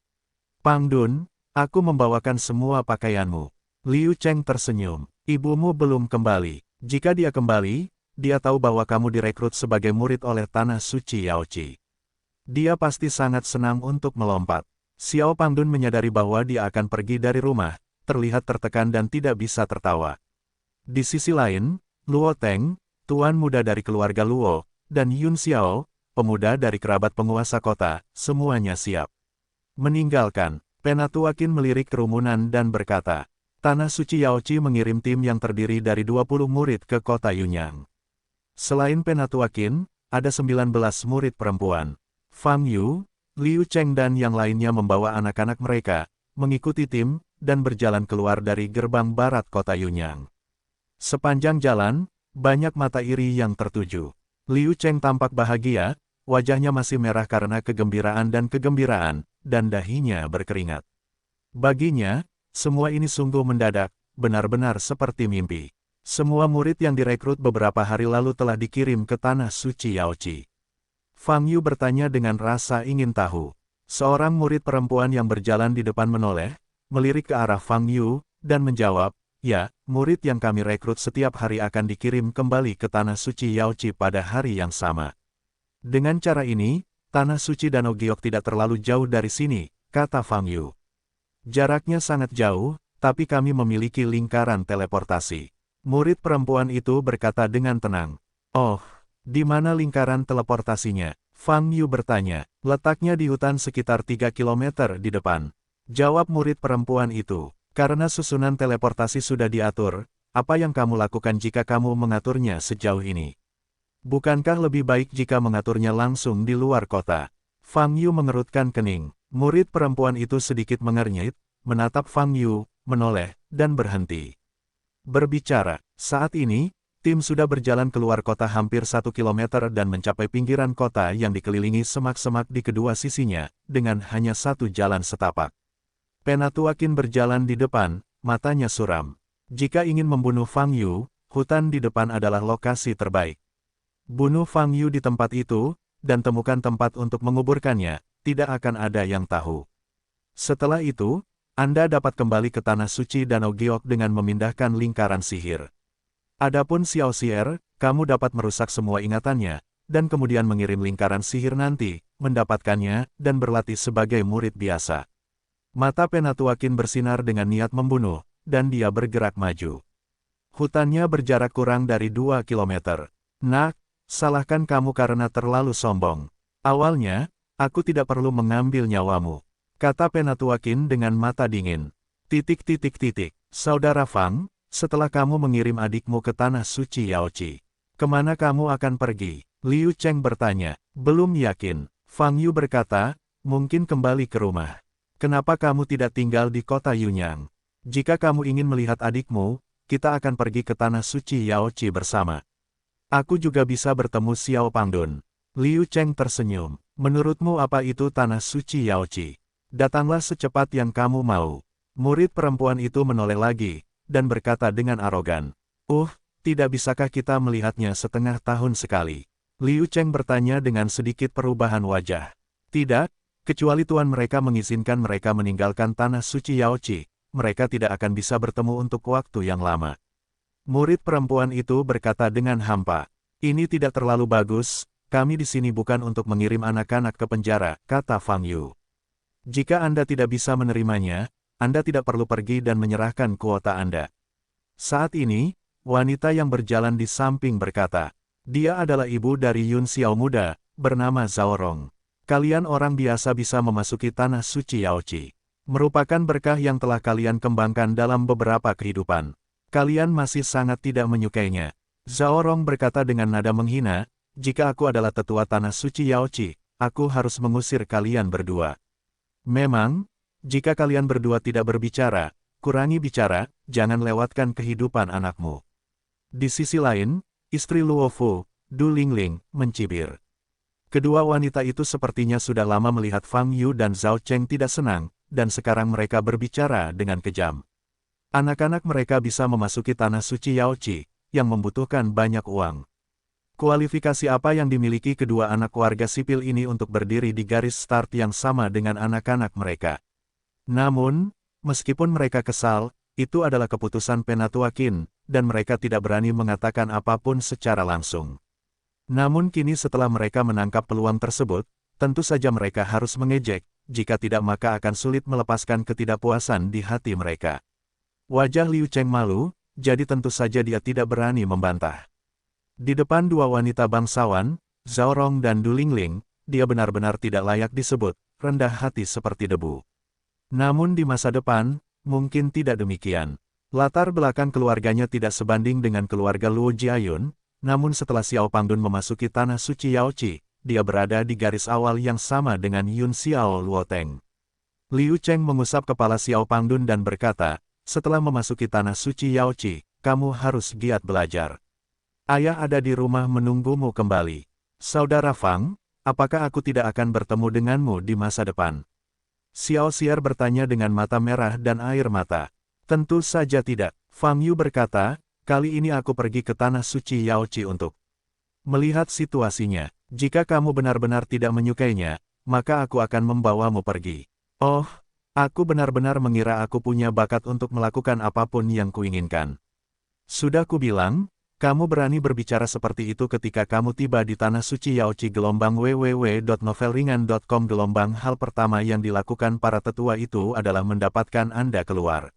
Pangdun, aku membawakan semua pakaianmu. Liu Cheng tersenyum. Ibumu belum kembali. Jika dia kembali, dia tahu bahwa kamu direkrut sebagai murid oleh Tanah Suci Yaoci. Dia pasti sangat senang untuk melompat. Xiao Pangdun menyadari bahwa dia akan pergi dari rumah, terlihat tertekan dan tidak bisa tertawa. Di sisi lain, Luo Teng, tuan muda dari keluarga Luo, dan Yun Xiao, pemuda dari kerabat penguasa kota, semuanya siap. Meninggalkan, Penatua Qin melirik kerumunan dan berkata, Tanah Suci Yaoqi mengirim tim yang terdiri dari 20 murid ke kota Yunyang. Selain Penatua Qin, ada 19 murid perempuan. Fang Yu, Liu Cheng dan yang lainnya membawa anak-anak mereka, mengikuti tim, dan berjalan keluar dari gerbang barat kota Yunyang. Sepanjang jalan, banyak mata iri yang tertuju. Liu Cheng tampak bahagia, wajahnya masih merah karena kegembiraan, dan dahinya berkeringat. Baginya, semua ini sungguh mendadak, benar-benar seperti mimpi. Semua murid yang direkrut beberapa hari lalu telah dikirim ke Tanah Suci Yaoqi. Fang Yu bertanya dengan rasa ingin tahu. Seorang murid perempuan yang berjalan di depan menoleh, melirik ke arah Fang Yu, dan menjawab, ya, murid yang kami rekrut setiap hari akan dikirim kembali ke Tanah Suci Yaoqi pada hari yang sama. Dengan cara ini, Tanah Suci Danau Giok tidak terlalu jauh dari sini, kata Fang Yu. Jaraknya sangat jauh, tapi kami memiliki lingkaran teleportasi. Murid perempuan itu berkata dengan tenang. Oh, di mana lingkaran teleportasinya? Fang Yu bertanya. Letaknya di hutan sekitar 3 km di depan. Jawab murid perempuan itu. Karena susunan teleportasi sudah diatur, apa yang kamu lakukan jika kamu mengaturnya sejauh ini? Bukankah lebih baik jika mengaturnya langsung di luar kota? Fang Yu mengerutkan kening. Murid perempuan itu sedikit mengernyit, menatap Fang Yu, menoleh, dan berhenti. Berbicara, saat ini, tim sudah berjalan keluar kota hampir 1 km dan mencapai pinggiran kota yang dikelilingi semak-semak di kedua sisinya, dengan hanya satu jalan setapak. Penatua Qin berjalan di depan, matanya suram. Jika ingin membunuh Fang Yu, hutan di depan adalah lokasi terbaik. Bunuh Fang Yu di tempat itu, dan temukan tempat untuk menguburkannya, tidak akan ada yang tahu. Setelah itu, Anda dapat kembali ke Tanah Suci Danau Giok dengan memindahkan lingkaran sihir. Adapun Xiao Xier, kamu dapat merusak semua ingatannya, dan kemudian mengirim lingkaran sihir nanti, mendapatkannya, dan berlatih sebagai murid biasa. Mata Penatua Qin bersinar dengan niat membunuh, dan dia bergerak maju. Hutannya berjarak kurang dari 2 km. Nak, salahkan kamu karena terlalu sombong. Awalnya, aku tidak perlu mengambil nyawamu, kata Penatua Qin dengan mata dingin. Saudara Fang, setelah kamu mengirim adikmu ke Tanah Suci Yaoqi, kemana kamu akan pergi? Liu Cheng bertanya. Belum yakin. Fang Yu berkata, mungkin kembali ke rumah. Kenapa kamu tidak tinggal di kota Yunyang? Jika kamu ingin melihat adikmu, kita akan pergi ke Tanah Suci Yaoqi bersama. Aku juga bisa bertemu Xiao Pangdun. Liu Cheng tersenyum. Menurutmu apa itu Tanah Suci Yaoqi? Datanglah secepat yang kamu mau. Murid perempuan itu menoleh lagi, dan berkata dengan arogan. Tidak bisakah kita melihatnya setengah tahun sekali? Liu Cheng bertanya dengan sedikit perubahan wajah. Tidak, kecuali tuan mereka mengizinkan mereka meninggalkan Tanah Suci Yaoqi, mereka tidak akan bisa bertemu untuk waktu yang lama. Murid perempuan itu berkata dengan hampa. Ini tidak terlalu bagus, kami di sini bukan untuk mengirim anak-anak ke penjara, kata Fang Yu. Jika Anda tidak bisa menerimanya, Anda tidak perlu pergi dan menyerahkan kuota Anda. Saat ini, wanita yang berjalan di samping berkata, dia adalah ibu dari Yun Xiao muda, bernama Zhao Rong. Kalian orang biasa bisa memasuki Tanah Suci Yaoqi. Merupakan berkah yang telah kalian kembangkan dalam beberapa kehidupan. Kalian masih sangat tidak menyukainya. Zhao Rong berkata dengan nada menghina, jika aku adalah tetua Tanah Suci Yaoqi, aku harus mengusir kalian berdua. Memang, jika kalian berdua tidak berbicara, kurangi bicara, jangan lewatkan kehidupan anakmu. Di sisi lain, istri Luo Fu, Du Lingling, mencibir. Kedua wanita itu sepertinya sudah lama melihat Fang Yu dan Zhao Cheng tidak senang, dan sekarang mereka berbicara dengan kejam. Anak-anak mereka bisa memasuki Tanah Suci Yaoqi, yang membutuhkan banyak uang. Kualifikasi apa yang dimiliki kedua anak warga sipil ini untuk berdiri di garis start yang sama dengan anak-anak mereka? Namun, meskipun mereka kesal, itu adalah keputusan Penatua Qin, dan mereka tidak berani mengatakan apapun secara langsung. Namun kini setelah mereka menangkap peluang tersebut, tentu saja mereka harus mengejek, jika tidak maka akan sulit melepaskan ketidakpuasan di hati mereka. Wajah Liu Cheng malu, jadi tentu saja dia tidak berani membantah. Di depan dua wanita bangsawan, Zhao Rong dan Du Lingling, dia benar-benar tidak layak disebut rendah hati seperti debu. Namun di masa depan, mungkin tidak demikian. Latar belakang keluarganya tidak sebanding dengan keluarga Luo Jiayun, namun setelah Xiao Pangdun memasuki tanah suci Yaoqi, dia berada di garis awal yang sama dengan Yun Xiao Luoteng. Liu Cheng mengusap kepala Xiao Pangdun dan berkata, setelah memasuki tanah suci Yaoqi, kamu harus giat belajar. Ayah ada di rumah menunggumu kembali. Saudara Fang, apakah aku tidak akan bertemu denganmu di masa depan? Xiao Xier bertanya dengan mata merah dan air mata. Tentu saja tidak, Fang Yu berkata, kali ini aku pergi ke tanah suci Yaoqi untuk melihat situasinya. Jika kamu benar-benar tidak menyukainya, maka aku akan membawamu pergi. Oh, aku benar-benar mengira aku punya bakat untuk melakukan apapun yang kuinginkan. Sudah kubilang, kamu berani berbicara seperti itu ketika kamu tiba di tanah suci Yaoqi. www.novelringan.com. Hal pertama yang dilakukan para tetua itu adalah mendapatkan Anda keluar.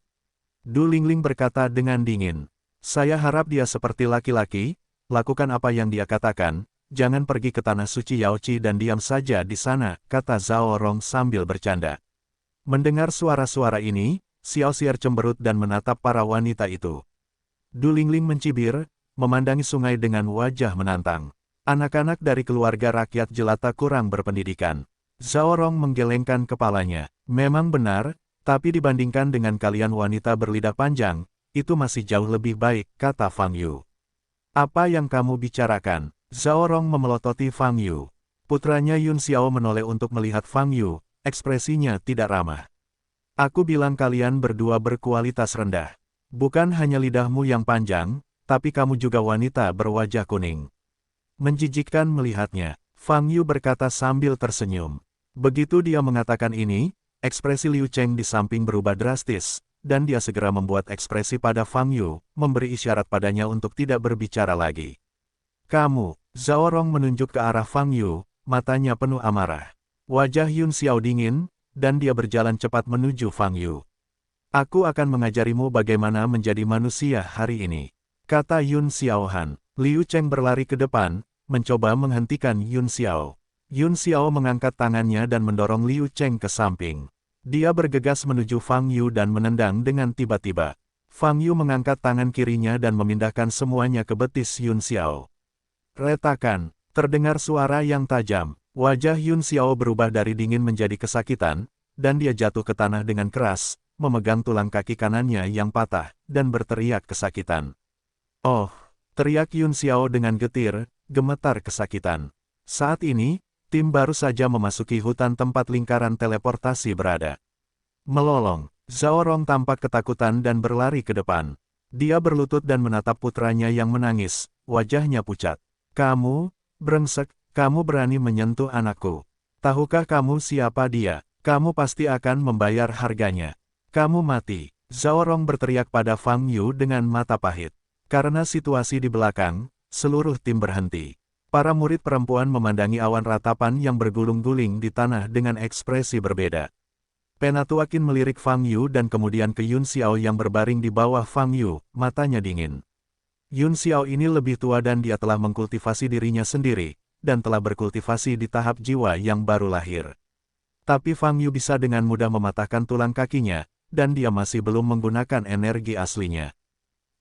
Du Lingling berkata dengan dingin. Saya harap dia seperti laki-laki, lakukan apa yang dia katakan, jangan pergi ke tanah suci Yaoqi dan diam saja di sana, kata Zhao Rong sambil bercanda. Mendengar suara-suara ini, Xiao Xier cemberut dan menatap para wanita itu. Du Lingling mencibir, memandangi sungai dengan wajah menantang. Anak-anak dari keluarga rakyat jelata kurang berpendidikan. Zhao Rong menggelengkan kepalanya. Memang benar, tapi dibandingkan dengan kalian wanita berlidah panjang, itu masih jauh lebih baik, kata Fang Yu. Apa yang kamu bicarakan? Zhao Rong memelototi Fang Yu. Putranya Yun Xiao menoleh untuk melihat Fang Yu. Ekspresinya tidak ramah. Aku bilang kalian berdua berkualitas rendah. Bukan hanya lidahmu yang panjang, tapi kamu juga wanita berwajah kuning. Menjijikkan melihatnya, Fang Yu berkata sambil tersenyum. Begitu dia mengatakan ini, ekspresi Liu Cheng di samping berubah drastis, dan dia segera membuat ekspresi pada Fang Yu, memberi isyarat padanya untuk tidak berbicara lagi. Kamu, Zhao Rong menunjuk ke arah Fang Yu, matanya penuh amarah. Wajah Yun Xiao dingin, dan dia berjalan cepat menuju Fang Yu. Aku akan mengajarimu bagaimana menjadi manusia hari ini, kata Yun Xiao Han. Liu Cheng berlari ke depan, mencoba menghentikan Yun Xiao. Yun Xiao mengangkat tangannya dan mendorong Liu Cheng ke samping. Dia bergegas menuju Fang Yu dan menendang dengan tiba-tiba. Fang Yu mengangkat tangan kirinya dan memindahkan semuanya ke betis Yun Xiao. Retakan, terdengar suara yang tajam. Wajah Yun Xiao berubah dari dingin menjadi kesakitan, dan dia jatuh ke tanah dengan keras, memegang tulang kaki kanannya yang patah, dan berteriak kesakitan. Oh, teriak Yun Xiao dengan getir, gemetar kesakitan. Saat ini, tim baru saja memasuki hutan tempat lingkaran teleportasi berada. Melolong, Zhao Rong tampak ketakutan dan berlari ke depan. Dia berlutut dan menatap putranya yang menangis, wajahnya pucat. Kamu, brengsek. Kamu berani menyentuh anakku. Tahukah kamu siapa dia? Kamu pasti akan membayar harganya. Kamu mati. Zhao Rong berteriak pada Fang Yu dengan mata pahit. Karena situasi di belakang, seluruh tim berhenti. Para murid perempuan memandangi awan ratapan yang bergulung-guling di tanah dengan ekspresi berbeda. Penatuakin melirik Fang Yu dan kemudian ke Yun Xiao yang berbaring di bawah Fang Yu, matanya dingin. Yun Xiao ini lebih tua dan dia telah mengkultivasi dirinya sendiri, dan telah berkultivasi di tahap jiwa yang baru lahir. Tapi Fang Yu bisa dengan mudah mematahkan tulang kakinya, dan dia masih belum menggunakan energi aslinya.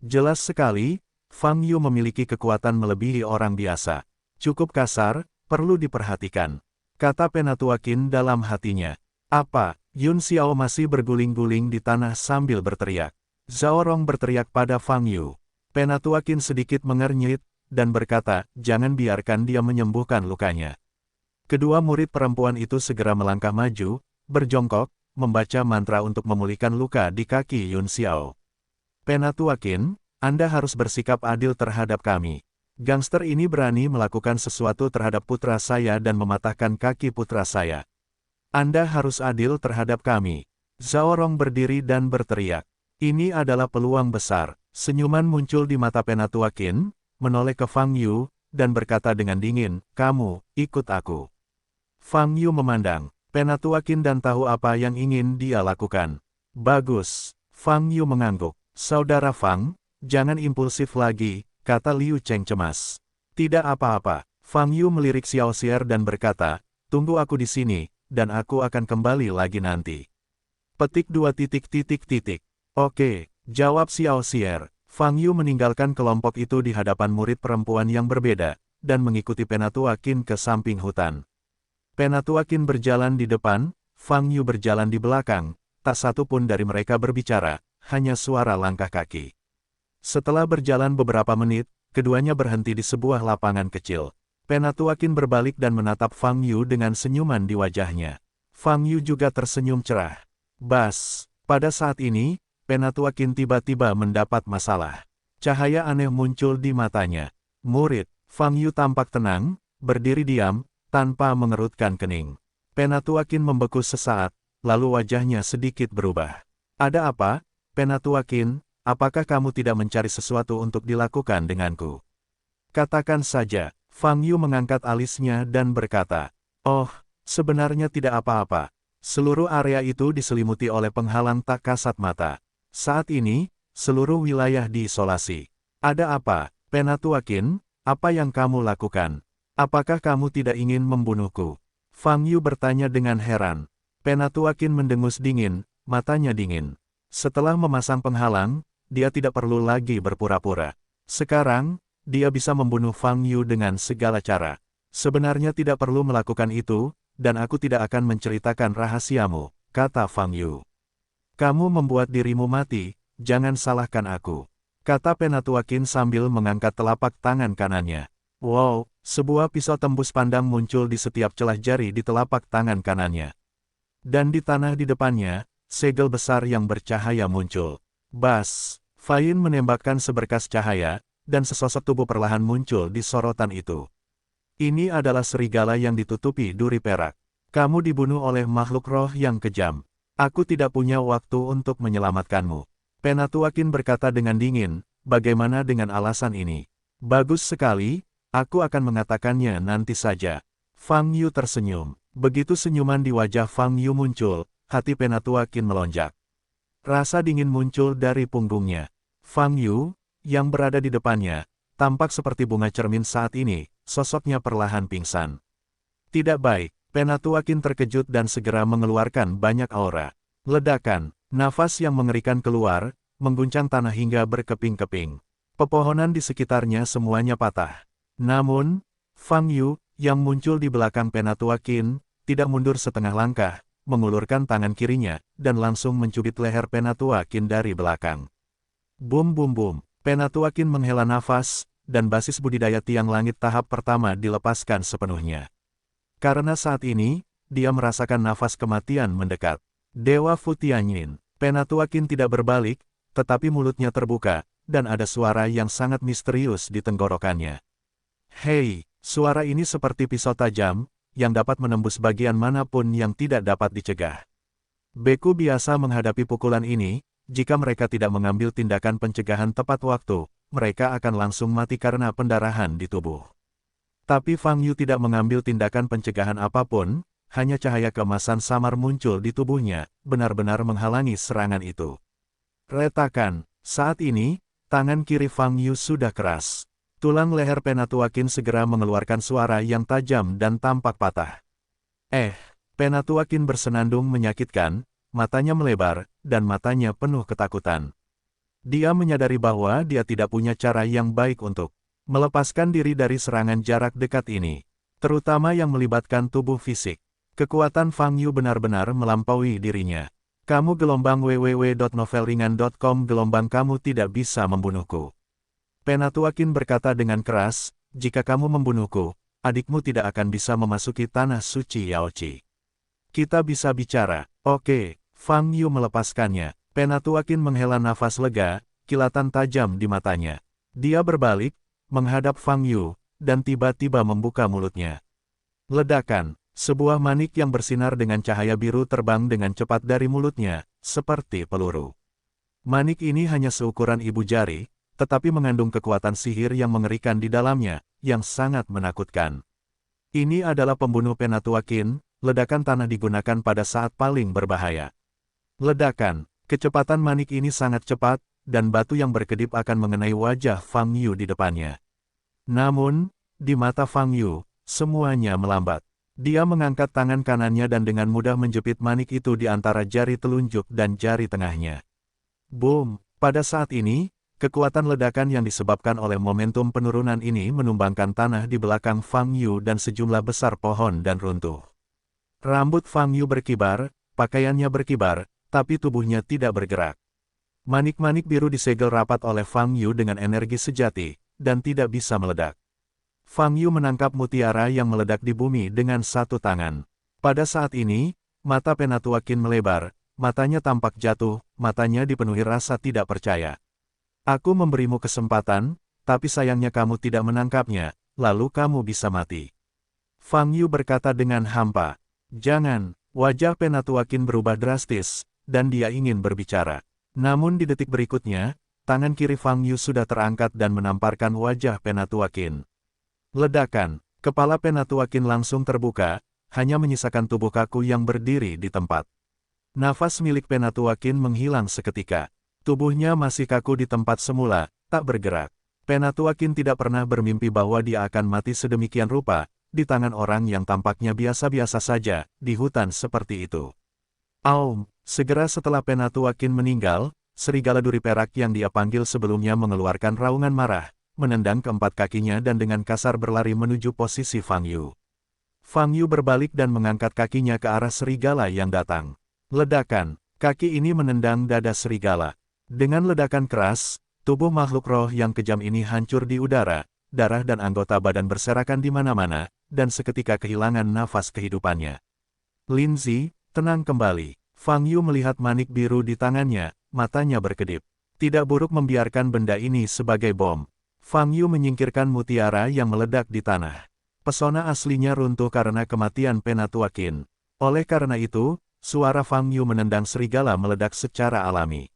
Jelas sekali, Fang Yu memiliki kekuatan melebihi orang biasa. Cukup kasar, perlu diperhatikan, kata Penatuakin dalam hatinya. Apa? Yun Xiao masih berguling-guling di tanah sambil berteriak. Zhao Rong berteriak pada Fang Yu. Penatuakin sedikit mengernyit, dan berkata, jangan biarkan dia menyembuhkan lukanya. Kedua murid perempuan itu segera melangkah maju, berjongkok, membaca mantra untuk memulihkan luka di kaki Yun Xiao. Penatuakin, Anda harus bersikap adil terhadap kami. Gangster ini berani melakukan sesuatu terhadap putra saya dan mematahkan kaki putra saya. Anda harus adil terhadap kami. Zhao Rong berdiri dan berteriak. Ini adalah peluang besar. Senyuman muncul di mata Penatuakin, menoleh ke Fang Yu, dan berkata dengan dingin, kamu, ikut aku. Fang Yu memandang, Penatuakin dan tahu apa yang ingin dia lakukan. Bagus, Fang Yu mengangguk. Saudara Fang, Jangan impulsif lagi, kata Liu Cheng cemas. Tidak apa-apa. Fang Yu melirik Xiao Xier dan berkata, tunggu aku di sini, dan aku akan kembali lagi nanti. Petik 2 titik titik titik. Oke, jawab Xiao Xier. Fang Yu meninggalkan kelompok itu di hadapan murid perempuan yang berbeda, dan mengikuti Penatua Qin ke samping hutan. Penatua Qin berjalan di depan, Fang Yu berjalan di belakang, tak satu pun dari mereka berbicara, hanya suara langkah kaki. Setelah berjalan beberapa menit, keduanya berhenti di sebuah lapangan kecil. Penatua Qin berbalik dan menatap Fang Yu dengan senyuman di wajahnya. Fang Yu juga tersenyum cerah. Bas, pada saat ini, Penatua Qin tiba-tiba mendapat masalah. Cahaya aneh muncul di matanya. Murid, Fang Yu tampak tenang, berdiri diam, tanpa mengerutkan kening. Penatua Qin membeku sesaat, lalu wajahnya sedikit berubah. Ada apa, Penatua Qin? Apakah kamu tidak mencari sesuatu untuk dilakukan denganku? Katakan saja. Fang Yu mengangkat alisnya dan berkata, oh, sebenarnya tidak apa-apa. Seluruh area itu diselimuti oleh penghalang tak kasat mata. Saat ini, seluruh wilayah diisolasi. Ada apa, Penatua Qin? Apa yang kamu lakukan? Apakah kamu tidak ingin membunuhku? Fang Yu bertanya dengan heran. Penatua Qin mendengus dingin, matanya dingin. Setelah memasang penghalang, dia tidak perlu lagi berpura-pura. Sekarang, dia bisa membunuh Fang Yu dengan segala cara. Sebenarnya tidak perlu melakukan itu, dan aku tidak akan menceritakan rahasiamu, kata Fang Yu. Kamu membuat dirimu mati, jangan salahkan aku, kata Penatua Qin sambil mengangkat telapak tangan kanannya. Wow, sebuah pisau tembus pandang muncul di setiap celah jari di telapak tangan kanannya. Dan di tanah di depannya, segel besar yang bercahaya muncul. Bas, Fain menembakkan seberkas cahaya, dan sesosok tubuh perlahan muncul di sorotan itu. Ini adalah serigala yang ditutupi duri perak. Kamu dibunuh oleh makhluk roh yang kejam. Aku tidak punya waktu untuk menyelamatkanmu. Penatua Qin berkata dengan dingin, bagaimana dengan alasan ini? Bagus sekali, aku akan mengatakannya nanti saja. Fang Yu tersenyum. Begitu senyuman di wajah Fang Yu muncul, hati Penatua Qin melonjak. Rasa dingin muncul dari punggungnya. Fang Yu, yang berada di depannya, tampak seperti bunga cermin saat ini, sosoknya perlahan pingsan. Tidak baik, Penatua Qin terkejut dan segera mengeluarkan banyak aura. Ledakan, nafas yang mengerikan keluar, mengguncang tanah hingga berkeping-keping. Pepohonan di sekitarnya semuanya patah. Namun, Fang Yu, yang muncul di belakang Penatua Qin, tidak mundur setengah langkah, mengulurkan tangan kirinya, dan langsung mencubit leher Penatua Qin dari belakang. Bum bum bum, Penatua Qin menghela nafas, dan basis budidaya tiang langit tahap pertama dilepaskan sepenuhnya. Karena saat ini, dia merasakan nafas kematian mendekat. Dewa Fu Tianyin, Penatua Qin tidak berbalik, tetapi mulutnya terbuka, dan ada suara yang sangat misterius di tenggorokannya. Hei, suara ini seperti pisau tajam, yang dapat menembus bagian manapun yang tidak dapat dicegah. Beku biasa menghadapi pukulan ini, jika mereka tidak mengambil tindakan pencegahan tepat waktu, mereka akan langsung mati karena pendarahan di tubuh. Tapi Fang Yu tidak mengambil tindakan pencegahan apapun, hanya cahaya keemasan samar muncul di tubuhnya, benar-benar menghalangi serangan itu. Retakan, saat ini, tangan kiri Fang Yu sudah keras. Tulang leher Penatua Qin segera mengeluarkan suara yang tajam dan tampak patah. Penatua Qin bersenandung menyakitkan, matanya melebar, dan matanya penuh ketakutan. Dia menyadari bahwa dia tidak punya cara yang baik untuk melepaskan diri dari serangan jarak dekat ini, terutama yang melibatkan tubuh fisik. Kekuatan Fang Yu benar-benar melampaui dirinya. Kamu gelombang www.novelringan.com gelombang kamu tidak bisa membunuhku. Penatua Qin berkata dengan keras, jika kamu membunuhku, adikmu tidak akan bisa memasuki tanah suci Yaoqi. Kita bisa bicara. Oke, Fang Yu melepaskannya. Penatua Qin menghela nafas lega, kilatan tajam di matanya. Dia berbalik, menghadap Fang Yu, dan tiba-tiba membuka mulutnya. Ledakan, sebuah manik yang bersinar dengan cahaya biru terbang dengan cepat dari mulutnya, seperti peluru. Manik ini hanya seukuran ibu jari, tetapi mengandung kekuatan sihir yang mengerikan di dalamnya, yang sangat menakutkan. Ini adalah pembunuh Penatua Qin, ledakan tanah digunakan pada saat paling berbahaya. Ledakan, kecepatan manik ini sangat cepat, dan batu yang berkedip akan mengenai wajah Fang Yu di depannya. Namun, di mata Fang Yu, semuanya melambat. Dia mengangkat tangan kanannya dan dengan mudah menjepit manik itu di antara jari telunjuk dan jari tengahnya. Boom! Pada saat ini, kekuatan ledakan yang disebabkan oleh momentum penurunan ini menumbangkan tanah di belakang Fang Yu dan sejumlah besar pohon dan runtuh. Rambut Fang Yu berkibar, pakaiannya berkibar, tapi tubuhnya tidak bergerak. Manik-manik biru disegel rapat oleh Fang Yu dengan energi sejati, dan tidak bisa meledak. Fang Yu menangkap mutiara yang meledak di bumi dengan satu tangan. Pada saat ini, mata Penatua Qin melebar, matanya tampak jatuh, matanya dipenuhi rasa tidak percaya. Aku memberimu kesempatan, tapi sayangnya kamu tidak menangkapnya, lalu kamu bisa mati. Fang Yu berkata dengan hampa. Jangan, wajah Penatua Qin berubah drastis, dan dia ingin berbicara. Namun di detik berikutnya, tangan kiri Fang Yu sudah terangkat dan menamparkan wajah Penatua Qin. Ledakan, kepala Penatua Qin langsung terbuka, hanya menyisakan tubuh kaku yang berdiri di tempat. Nafas milik Penatua Qin menghilang seketika. Tubuhnya masih kaku di tempat semula, tak bergerak. Penatua Qin tidak pernah bermimpi bahwa dia akan mati sedemikian rupa, di tangan orang yang tampaknya biasa-biasa saja, di hutan seperti itu. Aum! Segera setelah Penatua Qin meninggal, serigala duri perak yang dia panggil sebelumnya mengeluarkan raungan marah, menendang keempat kakinya dan dengan kasar berlari menuju posisi Fang Yu. Fang Yu berbalik dan mengangkat kakinya ke arah serigala yang datang. Ledakan, kaki ini menendang dada serigala. Dengan ledakan keras, tubuh makhluk roh yang kejam ini hancur di udara, darah dan anggota badan berserakan di mana-mana, dan seketika kehilangan nafas kehidupannya. Linzi, tenang kembali. Fang Yu melihat manik biru di tangannya, matanya berkedip. Tidak buruk membiarkan benda ini sebagai bom. Fang Yu menyingkirkan mutiara yang meledak di tanah. Pesona aslinya runtuh karena kematian Penatua Qin. Oleh karena itu, suara Fang Yu menendang serigala meledak secara alami.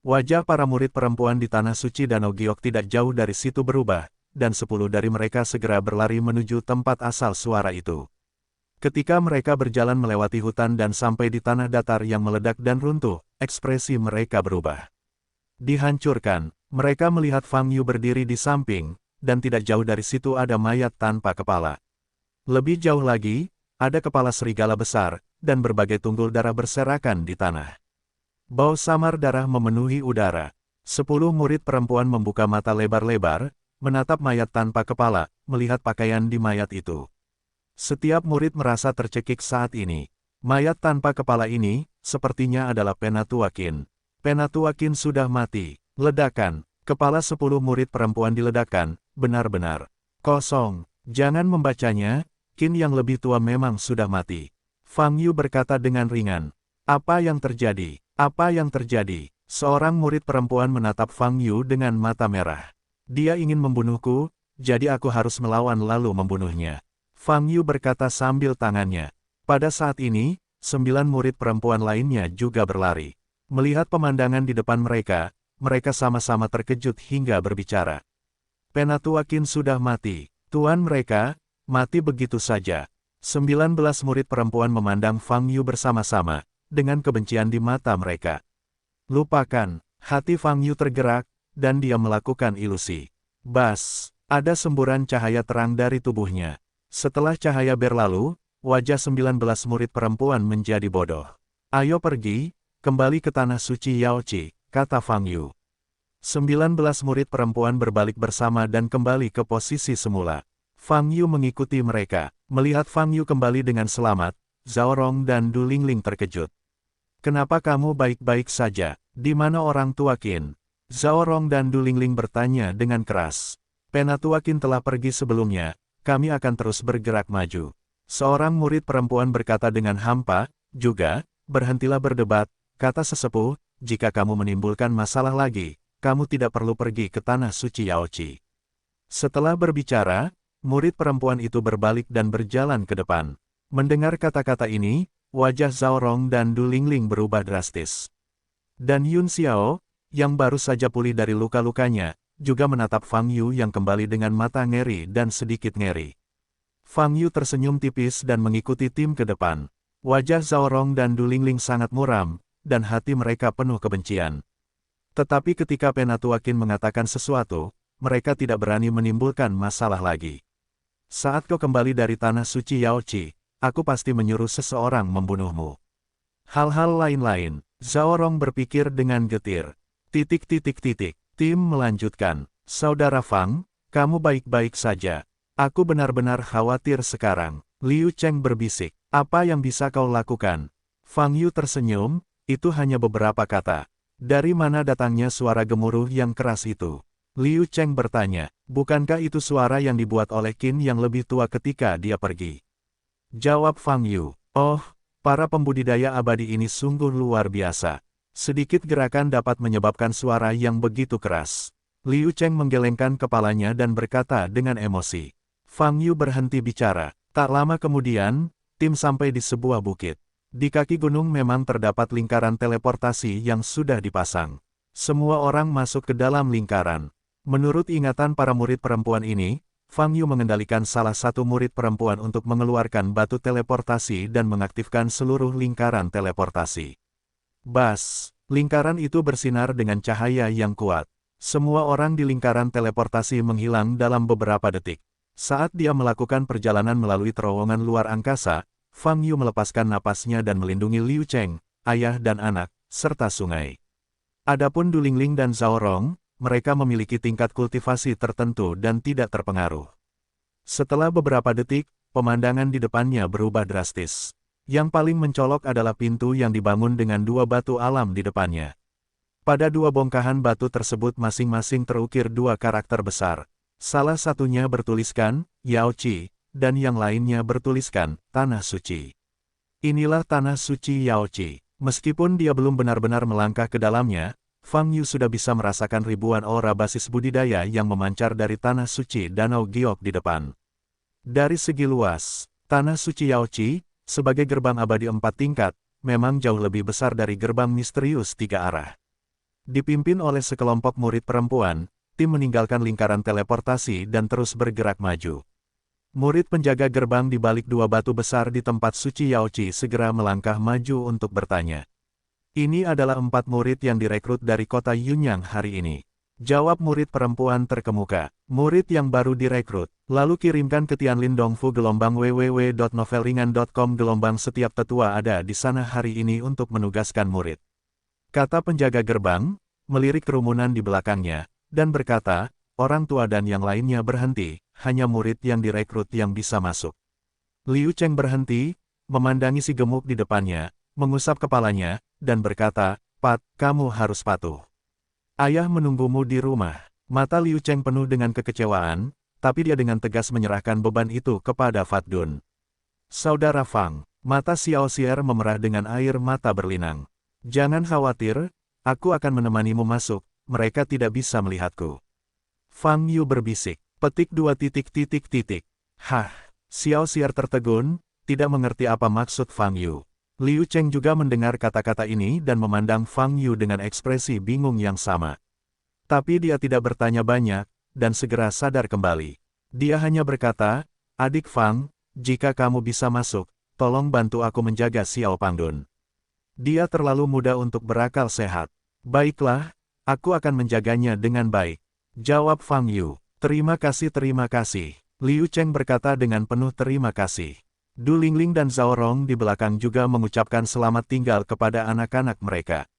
Wajah para murid perempuan di Tanah Suci Danau Giok tidak jauh dari situ berubah, dan 10 dari mereka segera berlari menuju tempat asal suara itu. Ketika mereka berjalan melewati hutan dan sampai di tanah datar yang meledak dan runtuh, ekspresi mereka berubah. Dihancurkan, mereka melihat Fang Yu berdiri di samping, dan tidak jauh dari situ ada mayat tanpa kepala. Lebih jauh lagi, ada kepala serigala besar, dan berbagai tunggul darah berserakan di tanah. Bau samar darah memenuhi udara. 10 murid perempuan membuka mata lebar-lebar, menatap mayat tanpa kepala, melihat pakaian di mayat itu. Setiap murid merasa tercekik saat ini. Mayat tanpa kepala ini, sepertinya adalah Penatua Qin. Penatua Qin sudah mati. Ledakan, kepala 10 murid perempuan diledakkan, benar-benar kosong. Jangan membacanya, Qin yang lebih tua memang sudah mati. Fang Yu berkata dengan ringan. Apa yang terjadi? Apa yang terjadi? Seorang murid perempuan menatap Fang Yu dengan mata merah. Dia ingin membunuhku, jadi aku harus melawan lalu membunuhnya. Fang Yu berkata sambil tangannya. Pada saat ini, 9 murid perempuan lainnya juga berlari. Melihat pemandangan di depan mereka, mereka sama-sama terkejut hingga berbicara. Penatua Qin sudah mati. Tuan mereka, mati begitu saja. 19 murid perempuan memandang Fang Yu bersama-sama, dengan kebencian di mata mereka. Lupakan, hati Fang Yu tergerak, dan dia melakukan ilusi. Bas, ada semburan cahaya terang dari tubuhnya. Setelah cahaya berlalu, wajah 19 murid perempuan menjadi bodoh. Ayo pergi, kembali ke Tanah Suci Yaoqi, kata Fang Yu. 19 murid perempuan berbalik bersama dan kembali ke posisi semula. Fang Yu mengikuti mereka. Melihat Fang Yu kembali dengan selamat, Zhao Rong dan Du Lingling terkejut. Kenapa kamu baik-baik saja? Di mana orang tua Qin? Zhao Rong dan Du Lingling bertanya dengan keras. Penatua Qin telah pergi sebelumnya. Kami akan terus bergerak maju. Seorang murid perempuan berkata dengan hampa, juga, berhentilah berdebat, kata sesepuh, jika kamu menimbulkan masalah lagi, kamu tidak perlu pergi ke Tanah Suci Yaoqi. Setelah berbicara, murid perempuan itu berbalik dan berjalan ke depan. Mendengar kata-kata ini, wajah Zhao Rong dan Du Lingling berubah drastis. Dan Yun Xiao, yang baru saja pulih dari luka-lukanya, juga menatap Fang Yu yang kembali dengan mata ngeri dan sedikit ngeri. Fang Yu tersenyum tipis dan mengikuti tim ke depan. Wajah Zhao Rong dan Du Lingling sangat muram, dan hati mereka penuh kebencian. Tetapi ketika Penatua Qin mengatakan sesuatu, mereka tidak berani menimbulkan masalah lagi. Saat kau kembali dari tanah suci Yaoqi, aku pasti menyuruh seseorang membunuhmu. Hal-hal lain-lain, Zhao Rong berpikir dengan getir. Tim melanjutkan, Saudara Fang, kamu baik-baik saja. Aku benar-benar khawatir sekarang. Liu Cheng berbisik, apa yang bisa kau lakukan? Fang Yu tersenyum, itu hanya beberapa kata. Dari mana datangnya suara gemuruh yang keras itu? Liu Cheng bertanya, bukankah itu suara yang dibuat oleh Qin yang lebih tua ketika dia pergi? Jawab Fang Yu, oh, para pembudidaya abadi ini sungguh luar biasa. Sedikit gerakan dapat menyebabkan suara yang begitu keras. Liu Cheng menggelengkan kepalanya dan berkata dengan emosi. Fang Yu berhenti bicara. Tak lama kemudian, tim sampai di sebuah bukit. Di kaki gunung memang terdapat lingkaran teleportasi yang sudah dipasang. Semua orang masuk ke dalam lingkaran. Menurut ingatan para murid perempuan ini, Fang Yu mengendalikan salah satu murid perempuan untuk mengeluarkan batu teleportasi dan mengaktifkan seluruh lingkaran teleportasi. Bas, lingkaran itu bersinar dengan cahaya yang kuat. Semua orang di lingkaran teleportasi menghilang dalam beberapa detik. Saat dia melakukan perjalanan melalui terowongan luar angkasa, Fang Yu melepaskan napasnya dan melindungi Liu Cheng, ayah dan anak, serta sungai. Adapun Du Lingling dan Zhao Rong, mereka memiliki tingkat kultivasi tertentu dan tidak terpengaruh. Setelah beberapa detik, pemandangan di depannya berubah drastis. Yang paling mencolok adalah pintu yang dibangun dengan dua batu alam di depannya. Pada dua bongkahan batu tersebut masing-masing terukir dua karakter besar. Salah satunya bertuliskan, Yaoqi, dan yang lainnya bertuliskan, Tanah Suci. Inilah Tanah Suci Yaoqi. Meskipun dia belum benar-benar melangkah ke dalamnya, Fang Yu sudah bisa merasakan ribuan aura basis budidaya yang memancar dari Tanah Suci Danau Giok di depan. Dari segi luas, Tanah Suci Yaoqi, sebagai gerbang abadi 4 tingkat, memang jauh lebih besar dari gerbang misterius 3 arah. Dipimpin oleh sekelompok murid perempuan, tim meninggalkan lingkaran teleportasi dan terus bergerak maju. Murid penjaga gerbang di balik dua batu besar di tempat suci Yaoqi segera melangkah maju untuk bertanya. Ini adalah 4 murid yang direkrut dari kota Yunyang hari ini. Jawab murid perempuan terkemuka. Murid yang baru direkrut. Lalu kirimkan ke Tianlin Dongfu gelombang www.novelringan.com gelombang setiap tetua ada di sana hari ini untuk menugaskan murid. Kata penjaga gerbang, melirik kerumunan di belakangnya, dan berkata, orang tua dan yang lainnya berhenti, hanya murid yang direkrut yang bisa masuk. Liu Cheng berhenti, memandangi si gemuk di depannya, mengusap kepalanya, dan berkata, Pat, kamu harus patuh. Ayah menunggumu di rumah. Mata Liu Cheng penuh dengan kekecewaan, tapi dia dengan tegas menyerahkan beban itu kepada Fat Dun. Saudara Fang, mata Xiao Xier memerah dengan air mata berlinang. Jangan khawatir, aku akan menemanimu masuk, mereka tidak bisa melihatku. Fang Yu berbisik, petik 2 titik. Hah, Xiao Xier tertegun, tidak mengerti apa maksud Fang Yu. Liu Cheng juga mendengar kata-kata ini dan memandang Fang Yu dengan ekspresi bingung yang sama. Tapi dia tidak bertanya banyak, dan segera sadar kembali. Dia hanya berkata, adik Fang, jika kamu bisa masuk, tolong bantu aku menjaga Xiao Pangdun. Dia terlalu muda untuk berakal sehat. Baiklah, aku akan menjaganya dengan baik. Jawab Fang Yu. Terima kasih. Liu Cheng berkata dengan penuh terima kasih. Du Lingling dan Zhao Rong di belakang juga mengucapkan selamat tinggal kepada anak-anak mereka.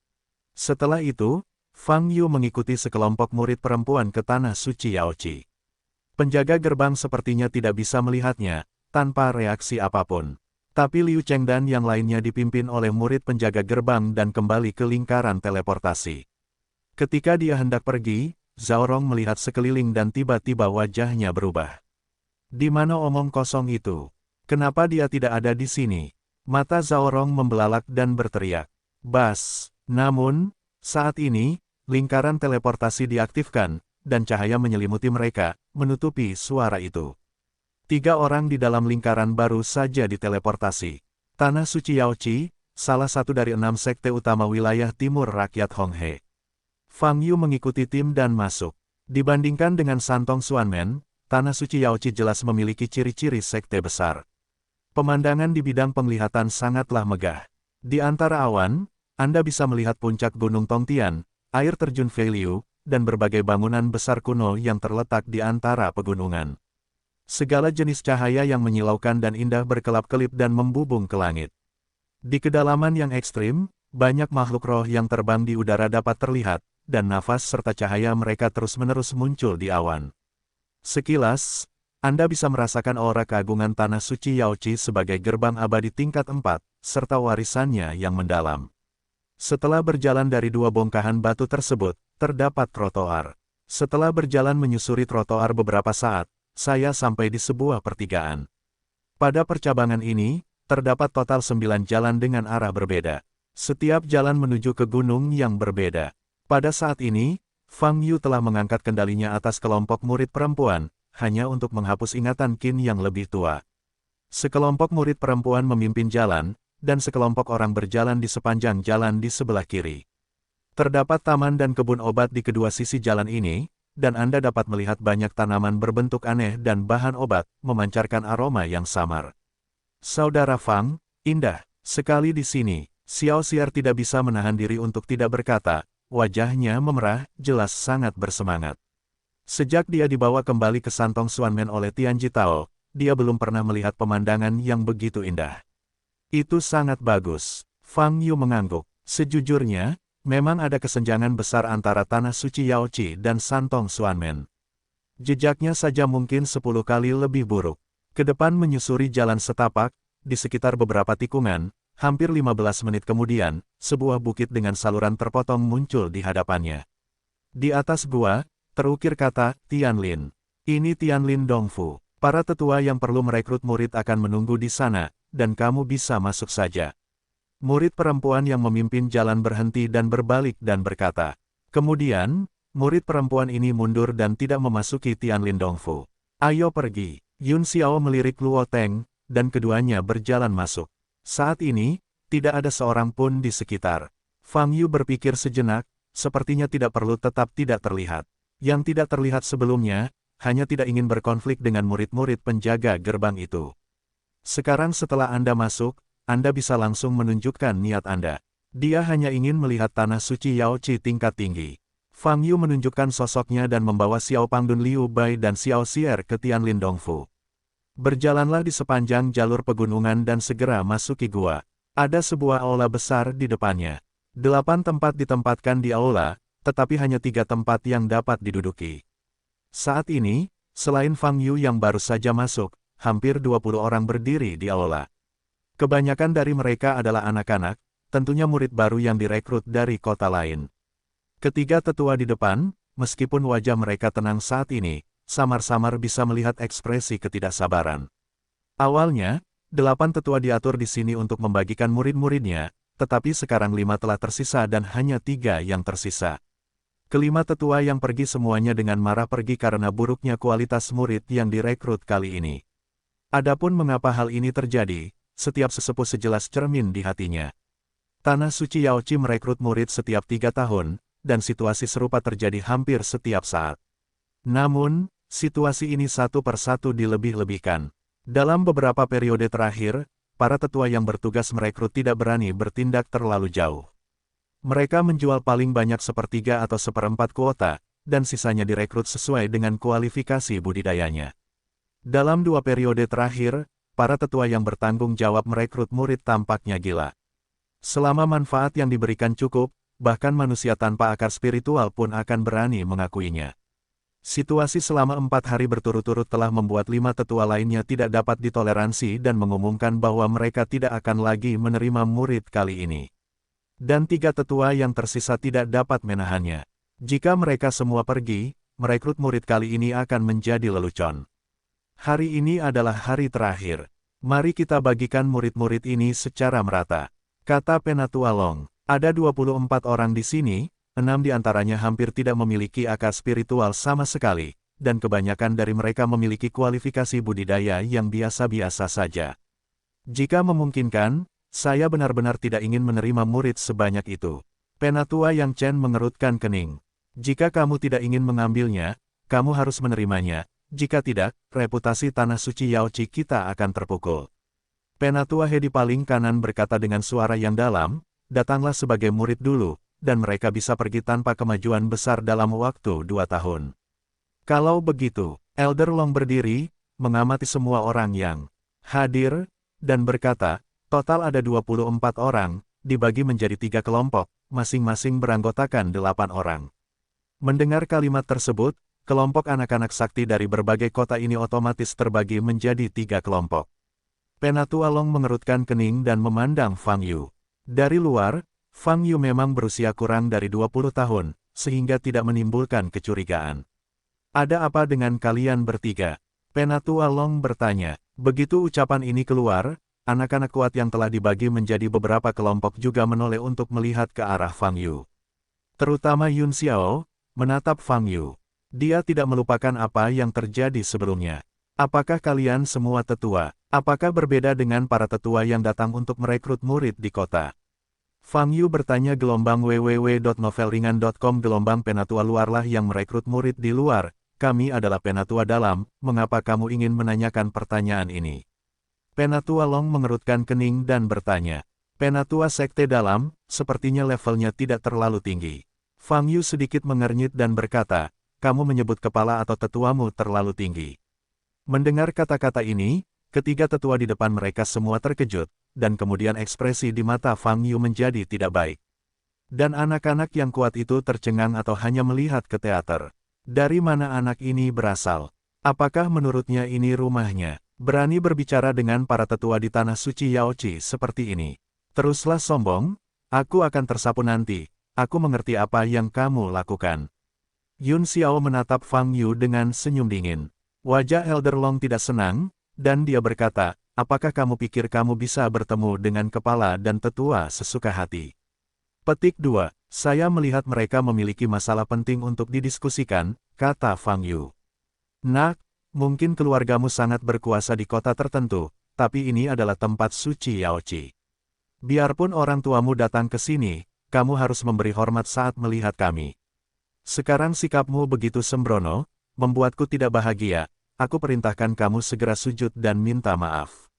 Setelah itu, Fang Yu mengikuti sekelompok murid perempuan ke Tanah Suci Yaoqi. Penjaga gerbang sepertinya tidak bisa melihatnya, tanpa reaksi apapun. Tapi Liu Cheng dan yang lainnya dipimpin oleh murid penjaga gerbang dan kembali ke lingkaran teleportasi. Ketika dia hendak pergi, Zhao Rong melihat sekeliling dan tiba-tiba wajahnya berubah. Di mana omong kosong itu? Kenapa dia tidak ada di sini? Mata Zhao Rong membelalak dan berteriak. Bas! Namun, saat ini, lingkaran teleportasi diaktifkan, dan cahaya menyelimuti mereka, menutupi suara itu. 3 orang di dalam lingkaran baru saja diteleportasi. Tanah Suci Yaoqi, salah satu dari 6 sekte utama wilayah timur rakyat Honghe. Fang Yu mengikuti tim dan masuk. Dibandingkan dengan Santong Xuanmen, Tanah Suci Yaoqi jelas memiliki ciri-ciri sekte besar. Pemandangan di bidang penglihatan sangatlah megah. Di antara awan, Anda bisa melihat puncak Gunung Tongtian, air terjun Feiliu, dan berbagai bangunan besar kuno yang terletak di antara pegunungan. Segala jenis cahaya yang menyilaukan dan indah berkelap-kelip dan membubung ke langit. Di kedalaman yang ekstrim, banyak makhluk roh yang terbang di udara dapat terlihat, dan nafas serta cahaya mereka terus-menerus muncul di awan. Sekilas, Anda bisa merasakan aura keagungan Tanah Suci Yaoqi sebagai gerbang abadi tingkat 4, serta warisannya yang mendalam. Setelah berjalan dari dua bongkahan batu tersebut, terdapat trotoar. Setelah berjalan menyusuri trotoar beberapa saat, saya sampai di sebuah pertigaan. Pada percabangan ini, terdapat total 9 jalan dengan arah berbeda. Setiap jalan menuju ke gunung yang berbeda. Pada saat ini, Fang Yu telah mengangkat kendalinya atas kelompok murid perempuan, hanya untuk menghapus ingatan Qin yang lebih tua. Sekelompok murid perempuan memimpin jalan, dan sekelompok orang berjalan di sepanjang jalan di sebelah kiri. Terdapat taman dan kebun obat di kedua sisi jalan ini, dan Anda dapat melihat banyak tanaman berbentuk aneh dan bahan obat, memancarkan aroma yang samar. Saudara Fang, indah sekali di sini. Xiao Xier tidak bisa menahan diri untuk tidak berkata, wajahnya memerah, jelas sangat bersemangat. Sejak dia dibawa kembali ke Santong Xuanmen oleh Tian Jitao, dia belum pernah melihat pemandangan yang begitu indah. Itu sangat bagus. Fang Yu mengangguk. Sejujurnya, memang ada kesenjangan besar antara Tanah Suci Yaoqi dan Santong Xuanmen. Jejaknya saja mungkin 10 kali lebih buruk. Ke depan menyusuri jalan setapak, di sekitar beberapa tikungan, hampir 15 menit kemudian, sebuah bukit dengan saluran terpotong muncul di hadapannya. Di atas gua, terukir kata, Tianlin. Ini Tianlin Dongfu. Para tetua yang perlu merekrut murid akan menunggu di sana, dan kamu bisa masuk saja. Murid perempuan yang memimpin jalan berhenti dan berbalik dan berkata. Kemudian, murid perempuan ini mundur dan tidak memasuki Tianlin Dongfu. Ayo pergi. Yun Xiao melirik Luo Teng, dan keduanya berjalan masuk. Saat ini, tidak ada seorang pun di sekitar. Fang Yu berpikir sejenak, sepertinya tidak perlu tetap tidak terlihat. Yang tidak terlihat sebelumnya, hanya tidak ingin berkonflik dengan murid-murid penjaga gerbang itu. Sekarang setelah Anda masuk, Anda bisa langsung menunjukkan niat Anda. Dia hanya ingin melihat Tanah Suci Yaoqi tingkat tinggi. Fang Yu menunjukkan sosoknya dan membawa Xiao Pangdun Liu Bai dan Xiao Xier ke Tianlin Dongfu. Berjalanlah di sepanjang jalur pegunungan dan segera masuki gua. Ada sebuah aula besar di depannya. 8 tempat ditempatkan di aula, tetapi hanya 3 tempat yang dapat diduduki. Saat ini, selain Fang Yu yang baru saja masuk, hampir 20 orang berdiri di aula. Kebanyakan dari mereka adalah anak-anak, tentunya murid baru yang direkrut dari kota lain. Ketiga tetua di depan, meskipun wajah mereka tenang saat ini, samar-samar bisa melihat ekspresi ketidaksabaran. Awalnya, 8 tetua diatur di sini untuk membagikan murid-muridnya, tetapi sekarang 5 telah tersisa dan hanya 3 yang tersisa. Kelima tetua yang pergi semuanya dengan marah pergi karena buruknya kualitas murid yang direkrut kali ini. Adapun mengapa hal ini terjadi, setiap sesepuh sejelas cermin di hatinya. Tanah Suci Yaoqi merekrut murid setiap 3 tahun, dan situasi serupa terjadi hampir setiap saat. Namun, situasi ini satu persatu dilebih-lebihkan. Dalam beberapa periode terakhir, para tetua yang bertugas merekrut tidak berani bertindak terlalu jauh. Mereka menjual paling banyak 1/3 atau 1/4 kuota, dan sisanya direkrut sesuai dengan kualifikasi budidayanya. Dalam 2 periode terakhir, para tetua yang bertanggung jawab merekrut murid tampaknya gila. Selama manfaat yang diberikan cukup, bahkan manusia tanpa akar spiritual pun akan berani mengakuinya. Situasi selama 4 hari berturut-turut telah membuat 5 tetua lainnya tidak dapat ditoleransi dan mengumumkan bahwa mereka tidak akan lagi menerima murid kali ini. Dan 3 tetua yang tersisa tidak dapat menahannya. Jika mereka semua pergi, merekrut murid kali ini akan menjadi lelucon. Hari ini adalah hari terakhir. Mari kita bagikan murid-murid ini secara merata. Kata Penatua Long, ada 24 orang di sini, 6 di antaranya hampir tidak memiliki akar spiritual sama sekali, dan kebanyakan dari mereka memiliki kualifikasi budidaya yang biasa-biasa saja. Jika memungkinkan, saya benar-benar tidak ingin menerima murid sebanyak itu. Penatua Yang Chen mengerutkan kening. Jika kamu tidak ingin mengambilnya, kamu harus menerimanya. Jika tidak, reputasi Tanah Suci Yaoqi kita akan terpukul. Penatua He di paling kanan berkata dengan suara yang dalam, datanglah sebagai murid dulu, dan mereka bisa pergi tanpa kemajuan besar dalam waktu 2 tahun. Kalau begitu, Elder Long berdiri, mengamati semua orang yang hadir, dan berkata, total ada 24 orang, dibagi menjadi 3 kelompok, masing-masing beranggotakan 8 orang. Mendengar kalimat tersebut, kelompok anak-anak sakti dari berbagai kota ini otomatis terbagi menjadi 3 kelompok. Penatua Long mengerutkan kening dan memandang Fang Yu. Dari luar, Fang Yu memang berusia kurang dari 20 tahun, sehingga tidak menimbulkan kecurigaan. Ada apa dengan kalian bertiga? Penatua Long bertanya. Begitu ucapan ini keluar, anak-anak kuat yang telah dibagi menjadi beberapa kelompok juga menoleh untuk melihat ke arah Fang Yu. Terutama Yun Xiao, menatap Fang Yu. Dia tidak melupakan apa yang terjadi sebelumnya. Apakah kalian semua tetua? Apakah berbeda dengan para tetua yang datang untuk merekrut murid di kota? Fang Yu bertanya. Gelombang www.novelringan.com. Gelombang penatua luarlah yang merekrut murid di luar. Kami adalah penatua dalam, mengapa kamu ingin menanyakan pertanyaan ini? Penatua Long mengerutkan kening dan bertanya. Penatua sekte dalam, sepertinya levelnya tidak terlalu tinggi. Fang Yu sedikit mengernyit dan berkata, kamu menyebut kepala atau tetuamu terlalu tinggi. Mendengar kata-kata ini, ketiga tetua di depan mereka semua terkejut, dan kemudian ekspresi di mata Fang Yu menjadi tidak baik. Dan anak-anak yang kuat itu tercengang atau hanya melihat ke teater. Dari mana anak ini berasal? Apakah menurutnya ini rumahnya? Berani berbicara dengan para tetua di tanah suci Yaoqi seperti ini. Teruslah sombong, aku akan tersapu nanti, aku mengerti apa yang kamu lakukan. Yun Xiao menatap Fang Yu dengan senyum dingin. Wajah Elder Long tidak senang, dan dia berkata, apakah kamu pikir kamu bisa bertemu dengan kepala dan tetua sesuka hati? Petik 2. Saya melihat mereka memiliki masalah penting untuk didiskusikan, kata Fang Yu. Nak, mungkin keluargamu sangat berkuasa di kota tertentu, tapi ini adalah tempat suci Yaoqi. Biarpun orang tuamu datang ke sini, kamu harus memberi hormat saat melihat kami. Sekarang sikapmu begitu sembrono, membuatku tidak bahagia. Aku perintahkan kamu segera sujud dan minta maaf.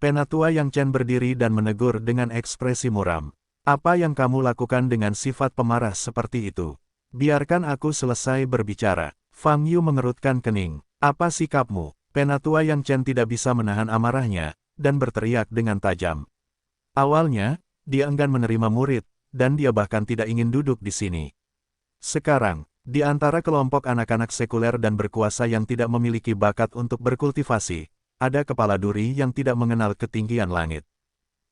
Penatua Yang Chen berdiri dan menegur dengan ekspresi muram. Apa yang kamu lakukan dengan sifat pemarah seperti itu? Biarkan aku selesai berbicara. Fang Yu mengerutkan kening. Apa sikapmu? Penatua Yang Chen tidak bisa menahan amarahnya, dan berteriak dengan tajam. Awalnya, dia enggan menerima murid, dan dia bahkan tidak ingin duduk di sini. Sekarang, di antara kelompok anak-anak sekuler dan berkuasa yang tidak memiliki bakat untuk berkultivasi, ada kepala duri yang tidak mengenal ketinggian langit.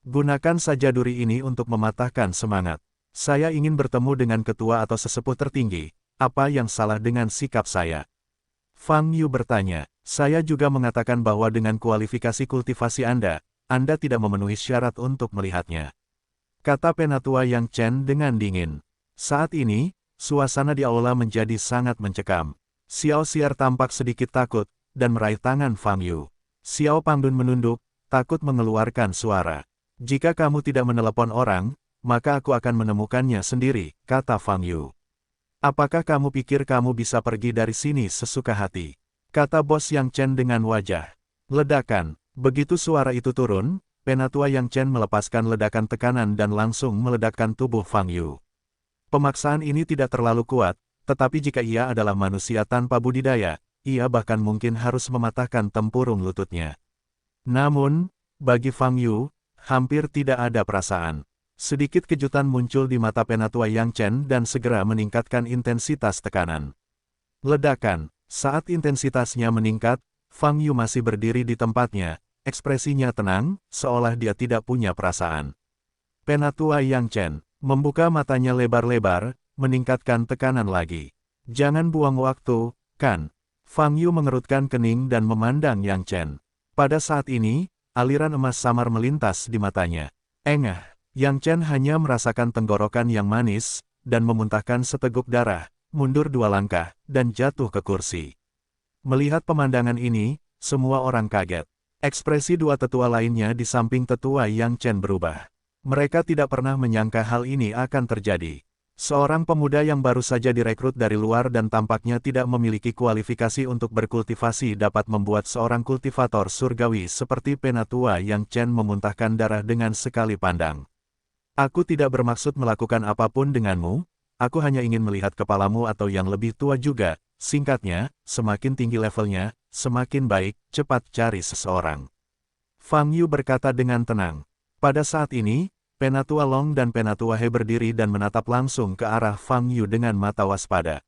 Gunakan saja duri ini untuk mematahkan semangat. Saya ingin bertemu dengan ketua atau sesepuh tertinggi, apa yang salah dengan sikap saya? Fang Yu bertanya, saya juga mengatakan bahwa dengan kualifikasi kultivasi Anda tidak memenuhi syarat untuk melihatnya. Kata Penatua Yang Chen dengan dingin. Saat ini, suasana di aula menjadi sangat mencekam. Xiao Xier tampak sedikit takut, dan meraih tangan Fang Yu. Xiao Pangdun menunduk, takut mengeluarkan suara. Jika kamu tidak menelepon orang, maka aku akan menemukannya sendiri, kata Fang Yu. Apakah kamu pikir kamu bisa pergi dari sini sesuka hati? Kata bos Yang Chen dengan wajah. Ledakan. Begitu suara itu turun, Penatua Yang Chen melepaskan ledakan tekanan dan langsung meledakkan tubuh Fang Yu. Pemaksaan ini tidak terlalu kuat, tetapi jika ia adalah manusia tanpa budidaya, ia bahkan mungkin harus mematahkan tempurung lututnya. Namun, bagi Fang Yu, hampir tidak ada perasaan. Sedikit kejutan muncul di mata Penatua Yang Chen dan segera meningkatkan intensitas tekanan. Ledakan. Saat intensitasnya meningkat, Fang Yu masih berdiri di tempatnya, ekspresinya tenang, seolah dia tidak punya perasaan. Penatua Yang Chen membuka matanya lebar-lebar, meningkatkan tekanan lagi. Jangan buang waktu, kan? Fang Yu mengerutkan kening dan memandang Yang Chen. Pada saat ini, aliran emas samar melintas di matanya. Engah, Yang Chen hanya merasakan tenggorokan yang manis, dan memuntahkan seteguk darah, mundur 2 langkah, dan jatuh ke kursi. Melihat pemandangan ini, semua orang kaget. Ekspresi 2 tetua lainnya di samping tetua Yang Chen berubah. Mereka tidak pernah menyangka hal ini akan terjadi. Seorang pemuda yang baru saja direkrut dari luar dan tampaknya tidak memiliki kualifikasi untuk berkultivasi dapat membuat seorang kultivator surgawi seperti Penatua Yang Chen memuntahkan darah dengan sekali pandang. Aku tidak bermaksud melakukan apapun denganmu, aku hanya ingin melihat kepalamu atau yang lebih tua juga. Singkatnya, semakin tinggi levelnya, semakin baik, cepat cari seseorang. Fang Yu berkata dengan tenang. Pada saat ini, Penatua Long dan Penatua He berdiri dan menatap langsung ke arah Fang Yu dengan mata waspada.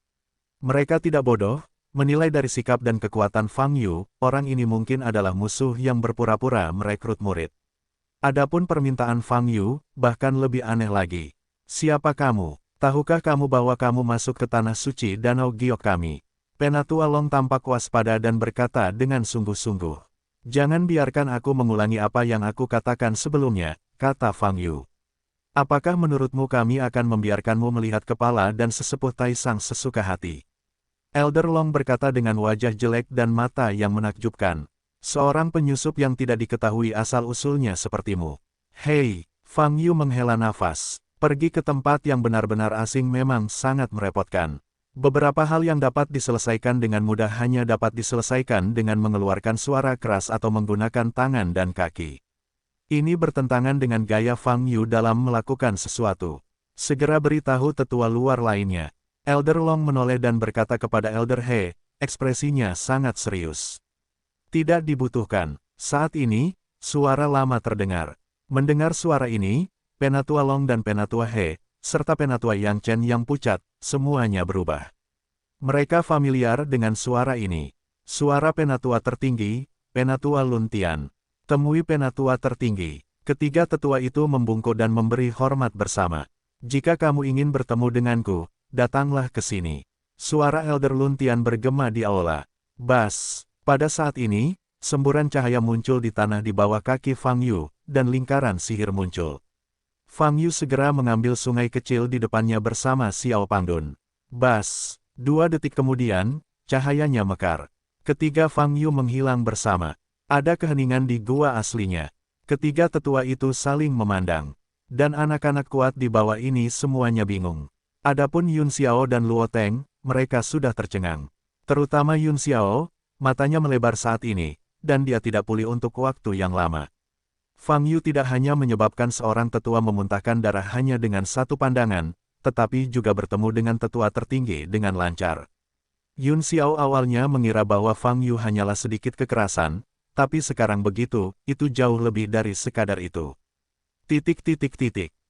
Mereka tidak bodoh, menilai dari sikap dan kekuatan Fang Yu, orang ini mungkin adalah musuh yang berpura-pura merekrut murid. Adapun permintaan Fang Yu, bahkan lebih aneh lagi. Siapa kamu? Tahukah kamu bahwa kamu masuk ke tanah suci Danau Giok kami? Penatua Long tampak waspada dan berkata dengan sungguh-sungguh. Jangan biarkan aku mengulangi apa yang aku katakan sebelumnya, kata Fang Yu. Apakah menurutmu kami akan membiarkanmu melihat kepala dan sesepuh Taisang sesuka hati? Elder Long berkata dengan wajah jelek dan mata yang menakjubkan. Seorang penyusup yang tidak diketahui asal-usulnya sepertimu. Hei, Fang Yu menghela nafas. Pergi ke tempat yang benar-benar asing memang sangat merepotkan. Beberapa hal yang dapat diselesaikan dengan mudah hanya dapat diselesaikan dengan mengeluarkan suara keras atau menggunakan tangan dan kaki. Ini bertentangan dengan gaya Fang Yu dalam melakukan sesuatu. Segera beritahu tetua luar lainnya. Elder Long menoleh dan berkata kepada Elder He, ekspresinya sangat serius. Tidak dibutuhkan. Saat ini, suara lama terdengar. Mendengar suara ini, Penatua Long dan Penatua He, serta Penatua Yang Chen yang pucat, semuanya berubah. Mereka familiar dengan suara ini. Suara Penatua tertinggi, Penatua Lun Tian. Temui Penatua tertinggi. Ketiga tetua itu membungkuk dan memberi hormat bersama. Jika kamu ingin bertemu denganku, datanglah ke sini. Suara Elder Lun Tian bergema di aula. Bas. Pada saat ini, semburan cahaya muncul di tanah di bawah kaki Fang Yu, dan lingkaran sihir muncul. Fang Yu segera mengambil sungai kecil di depannya bersama Xiao Pangdun. Bas. 2 detik kemudian, cahayanya mekar. Ketiga Fang Yu menghilang bersama. Ada keheningan di gua aslinya. Ketiga tetua itu saling memandang. Dan anak-anak kuat di bawah ini semuanya bingung. Adapun Yun Xiao dan Luo Teng, mereka sudah tercengang. Terutama Yun Xiao, matanya melebar saat ini, dan dia tidak pulih untuk waktu yang lama. Fang Yu tidak hanya menyebabkan seorang tetua memuntahkan darah hanya dengan satu pandangan, tetapi juga bertemu dengan tetua tertinggi dengan lancar. Yun Xiao awalnya mengira bahwa Fang Yu hanyalah sedikit kekerasan, tapi sekarang begitu, itu jauh lebih dari sekadar itu.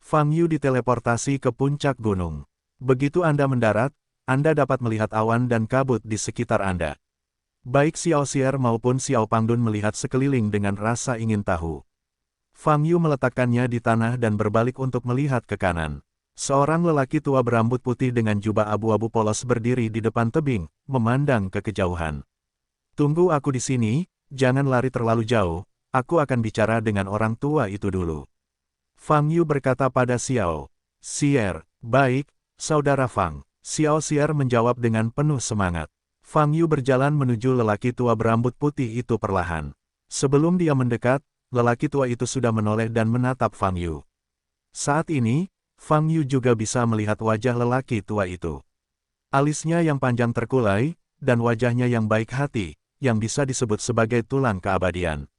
Fang Yu diteleportasi ke puncak gunung. Begitu Anda mendarat, Anda dapat melihat awan dan kabut di sekitar Anda. Baik Xiao Xier maupun Xiao Pangdun melihat sekeliling dengan rasa ingin tahu. Fang Yu meletakkannya di tanah dan berbalik untuk melihat ke kanan. Seorang lelaki tua berambut putih dengan jubah abu-abu polos berdiri di depan tebing, memandang ke kejauhan. Tunggu aku di sini, jangan lari terlalu jauh, aku akan bicara dengan orang tua itu dulu. Fang Yu berkata pada Xiao Xier, baik, saudara Fang. Xiao Xier menjawab dengan penuh semangat. Fang Yu berjalan menuju lelaki tua berambut putih itu perlahan. Sebelum dia mendekat, lelaki tua itu sudah menoleh dan menatap Fang Yu. Saat ini, Fang Yu juga bisa melihat wajah lelaki tua itu. Alisnya yang panjang terkulai, dan wajahnya yang baik hati, yang bisa disebut sebagai tulang keabadian.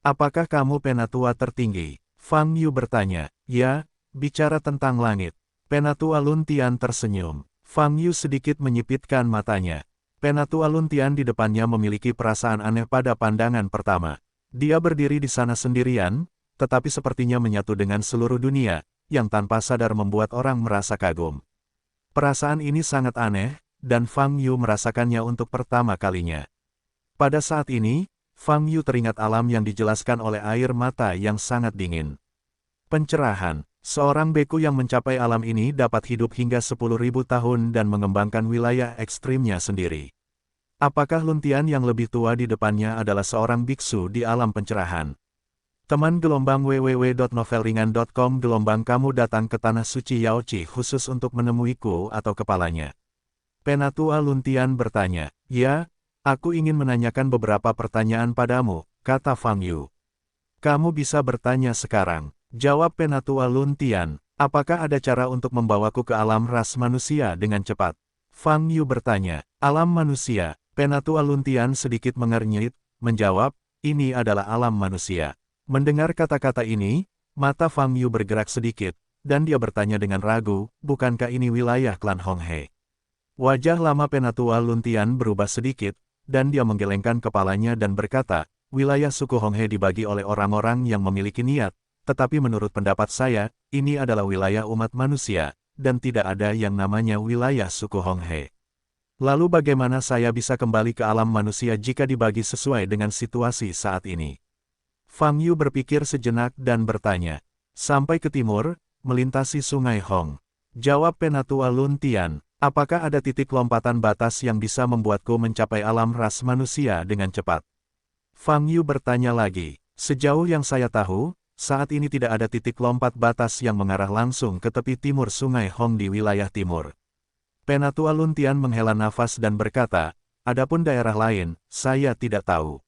Apakah kamu penatua tertinggi? Fang Yu bertanya. Ya, bicara tentang langit. Penatua Lun Tian tersenyum. Fang Yu sedikit menyipitkan matanya. Penatua Lun Tian di depannya memiliki perasaan aneh pada pandangan pertama. Dia berdiri di sana sendirian, tetapi sepertinya menyatu dengan seluruh dunia, yang tanpa sadar membuat orang merasa kagum. Perasaan ini sangat aneh, dan Fang Yu merasakannya untuk pertama kalinya. Pada saat ini, Fang Yu teringat alam yang dijelaskan oleh air mata yang sangat dingin. Pencerahan, seorang beku yang mencapai alam ini dapat hidup hingga 10.000 tahun dan mengembangkan wilayah ekstrimnya sendiri. Apakah Lun Tian yang lebih tua di depannya adalah seorang biksu di alam pencerahan? Teman gelombang www.novelringan.com gelombang kamu datang ke tanah suci Yaoci khusus untuk menemuiku atau kepalanya? Penatua Lun Tian bertanya. Ya, aku ingin menanyakan beberapa pertanyaan padamu, kata Fang Yu. Kamu bisa bertanya sekarang, jawab Penatua Lun Tian. Apakah ada cara untuk membawaku ke alam ras manusia dengan cepat? Fang Yu bertanya. Alam manusia. Penatua Lun Tian sedikit mengernyit, menjawab, ini adalah alam manusia. Mendengar kata-kata ini, mata Fang Yu bergerak sedikit, dan dia bertanya dengan ragu, bukankah ini wilayah klan Hong He? Wajah lama Penatua Luntian berubah sedikit, dan dia menggelengkan kepalanya dan berkata, wilayah suku Hong He dibagi oleh orang-orang yang memiliki niat, tetapi menurut pendapat saya, ini adalah wilayah umat manusia, dan tidak ada yang namanya wilayah suku Hong He. Lalu bagaimana saya bisa kembali ke alam manusia jika dibagi sesuai dengan situasi saat ini? Fang Yu berpikir sejenak dan bertanya, sampai ke timur, melintasi sungai Hong. Jawab Penatua Luntian, apakah ada titik lompatan batas yang bisa membuatku mencapai alam ras manusia dengan cepat? Fang Yu bertanya lagi, sejauh yang saya tahu, saat ini tidak ada titik lompat batas yang mengarah langsung ke tepi timur sungai Hong di wilayah timur. Penatua Luntian menghela nafas dan berkata, adapun daerah lain, saya tidak tahu.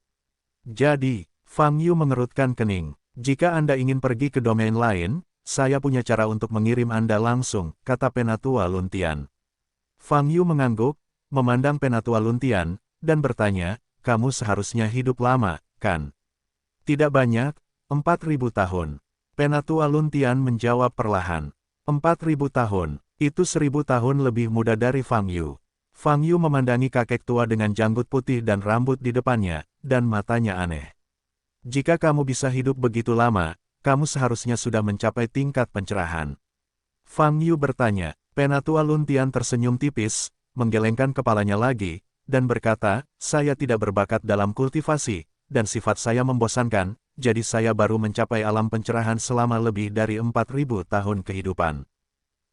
Jadi, Fang Yu mengerutkan kening, jika Anda ingin pergi ke domain lain, saya punya cara untuk mengirim Anda langsung, kata Penatua Luntian. Fang Yu mengangguk, memandang Penatua Luntian, dan bertanya, kamu seharusnya hidup lama, kan? Tidak banyak, 4.000 tahun. Penatua Luntian menjawab perlahan. 4.000 tahun, itu 1.000 tahun lebih muda dari Fang Yu. Fang Yu memandangi kakek tua dengan janggut putih dan rambut di depannya, dan matanya aneh. Jika kamu bisa hidup begitu lama, kamu seharusnya sudah mencapai tingkat pencerahan. Fang Yu bertanya. Penatua Luntian tersenyum tipis, menggelengkan kepalanya lagi, dan berkata, saya tidak berbakat dalam kultivasi, dan sifat saya membosankan, jadi saya baru mencapai alam pencerahan selama lebih dari 4.000 tahun kehidupan.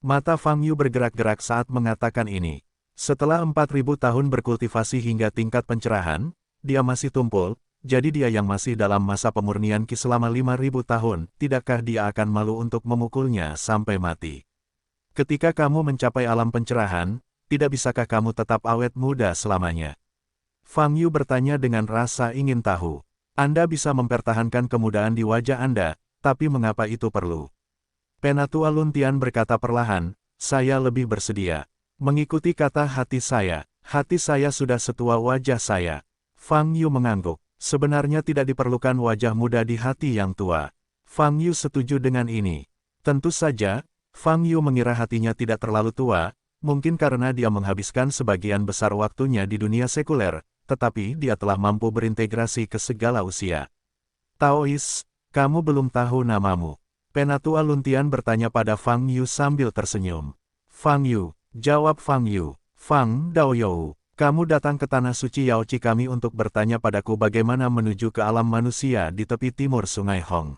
Mata Fang Yu bergerak-gerak saat mengatakan ini. Setelah 4.000 tahun berkultivasi hingga tingkat pencerahan, dia masih tumpul, jadi dia yang masih dalam masa pemurnian Qi selama 5.000 tahun, tidakkah dia akan malu untuk memukulnya sampai mati? Ketika kamu mencapai alam pencerahan, tidak bisakah kamu tetap awet muda selamanya? Fang Yu bertanya dengan rasa ingin tahu. Anda bisa mempertahankan kemudaan di wajah Anda, tapi mengapa itu perlu? Penatua Luntian berkata perlahan, saya lebih bersedia. Mengikuti kata hati saya sudah setua wajah saya. Fang Yu mengangguk. Sebenarnya tidak diperlukan wajah muda di hati yang tua. Fang Yu setuju dengan ini. Tentu saja, Fang Yu mengira hatinya tidak terlalu tua, mungkin karena dia menghabiskan sebagian besar waktunya di dunia sekuler, tetapi dia telah mampu berintegrasi ke segala usia. Taois, kamu belum tahu namamu. Penatua Luntian bertanya pada Fang Yu sambil tersenyum. Fang Yu, jawab Fang Yu. Fang Daoyou, kamu datang ke tanah suci Yaoci kami untuk bertanya padaku bagaimana menuju ke alam manusia di tepi timur sungai Hong.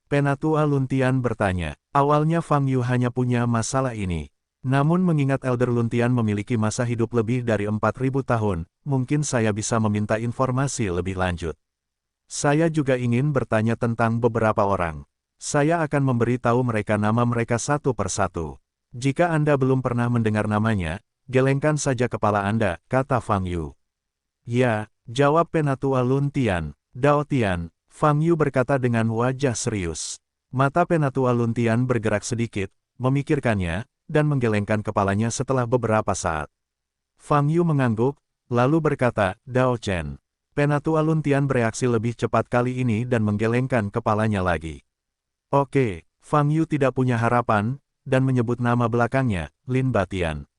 Penatua Luntian bertanya, awalnya Fang Yu hanya punya masalah ini. Namun mengingat Elder Luntian memiliki masa hidup lebih dari 4.000 tahun, mungkin saya bisa meminta informasi lebih lanjut. Saya juga ingin bertanya tentang beberapa orang. Saya akan memberi tahu mereka nama mereka satu persatu. Jika Anda belum pernah mendengar namanya, gelengkan saja kepala Anda, kata Fang Yu. Ya, jawab Penatua Luntian. Dao Tian. Fang Yu berkata dengan wajah serius. Mata Penatua Luntian bergerak sedikit, memikirkannya, dan menggelengkan kepalanya setelah beberapa saat. Fang Yu mengangguk, lalu berkata, Dao Chen. Penatua Luntian bereaksi lebih cepat kali ini dan menggelengkan kepalanya lagi. Oke, Fang Yu tidak punya harapan, dan menyebut nama belakangnya, Lin Batian.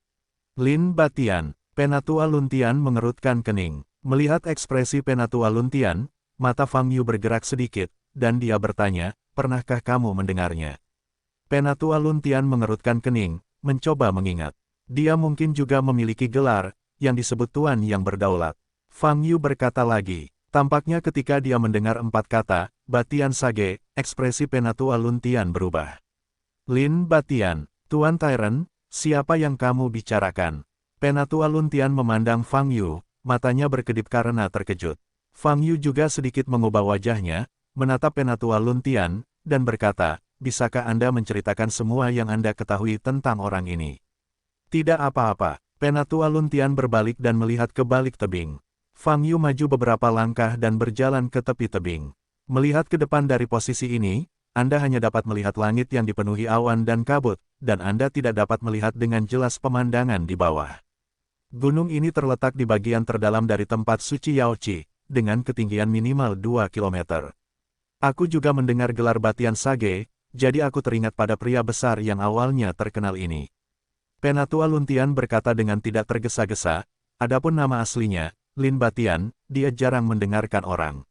Lin Batian. Penatua Luntian mengerutkan kening. Melihat ekspresi Penatua Luntian, mata Fang Yu bergerak sedikit, dan dia bertanya, pernahkah kamu mendengarnya? Penatua Luntian mengerutkan kening, mencoba mengingat. Dia mungkin juga memiliki gelar, yang disebut Tuan yang berdaulat. Fang Yu berkata lagi, tampaknya ketika dia mendengar 4 kata, Batian Sage, ekspresi Penatua Luntian berubah. Lin Batian, Tuan Tyrant, siapa yang kamu bicarakan? Penatua Luntian memandang Fang Yu, matanya berkedip karena terkejut. Fang Yu juga sedikit mengubah wajahnya, menatap Penatua Luntian, dan berkata, bisakah Anda menceritakan semua yang Anda ketahui tentang orang ini? Tidak apa-apa. Penatua Luntian berbalik dan melihat ke balik tebing. Fang Yu maju beberapa langkah dan berjalan ke tepi tebing. Melihat ke depan dari posisi ini, Anda hanya dapat melihat langit yang dipenuhi awan dan kabut, dan Anda tidak dapat melihat dengan jelas pemandangan di bawah. Gunung ini terletak di bagian terdalam dari tempat suci Yaoci, dengan ketinggian minimal 2 km. Aku juga mendengar gelar Batian Sage, jadi aku teringat pada pria besar yang awalnya terkenal ini. Penatua Luntian berkata dengan tidak tergesa-gesa, adapun nama aslinya, Lin Batian, dia jarang mendengarkan orang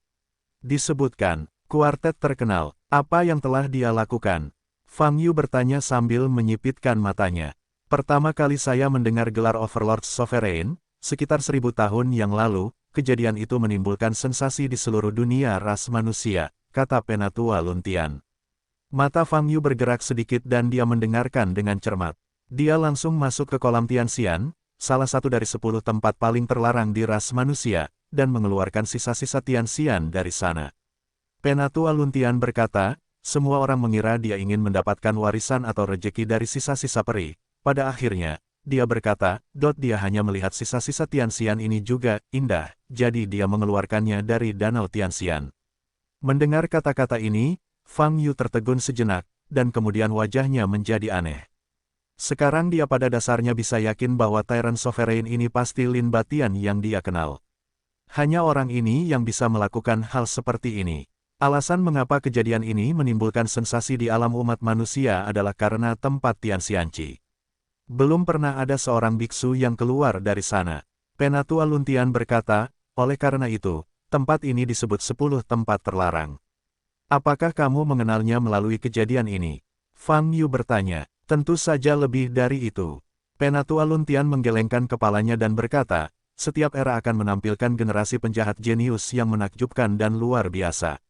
disebutkan. Kuartet terkenal, apa yang telah dia lakukan? Fang Yu bertanya sambil menyipitkan matanya. Pertama kali saya mendengar gelar Overlord Sovereign, sekitar 1000 tahun yang lalu, kejadian itu menimbulkan sensasi di seluruh dunia ras manusia, kata Penatua Luntian. Mata Fang Yu bergerak sedikit dan dia mendengarkan dengan cermat. Dia langsung masuk ke kolam Tianxian, salah satu dari 10 tempat paling terlarang di ras manusia, dan mengeluarkan sisa-sisa Tianxian dari sana. Penatua Luntian berkata, semua orang mengira dia ingin mendapatkan warisan atau rejeki dari sisa-sisa peri. Pada akhirnya, dia berkata, dia hanya melihat sisa-sisa Tianxian ini juga indah, jadi dia mengeluarkannya dari danau Tianxian. Mendengar kata-kata ini, Fang Yu tertegun sejenak, dan kemudian wajahnya menjadi aneh. Sekarang dia pada dasarnya bisa yakin bahwa Tyrant Sovereign ini pasti Lin Batian yang dia kenal. Hanya orang ini yang bisa melakukan hal seperti ini. Alasan mengapa kejadian ini menimbulkan sensasi di alam umat manusia adalah karena tempat Tianxianqi. Belum pernah ada seorang biksu yang keluar dari sana. Penatua Luntian berkata, oleh karena itu, tempat ini disebut 10 tempat terlarang. Apakah kamu mengenalnya melalui kejadian ini? Fang Yu bertanya. Tentu saja lebih dari itu. Penatua Luntian menggelengkan kepalanya dan berkata, setiap era akan menampilkan generasi penjahat jenius yang menakjubkan dan luar biasa.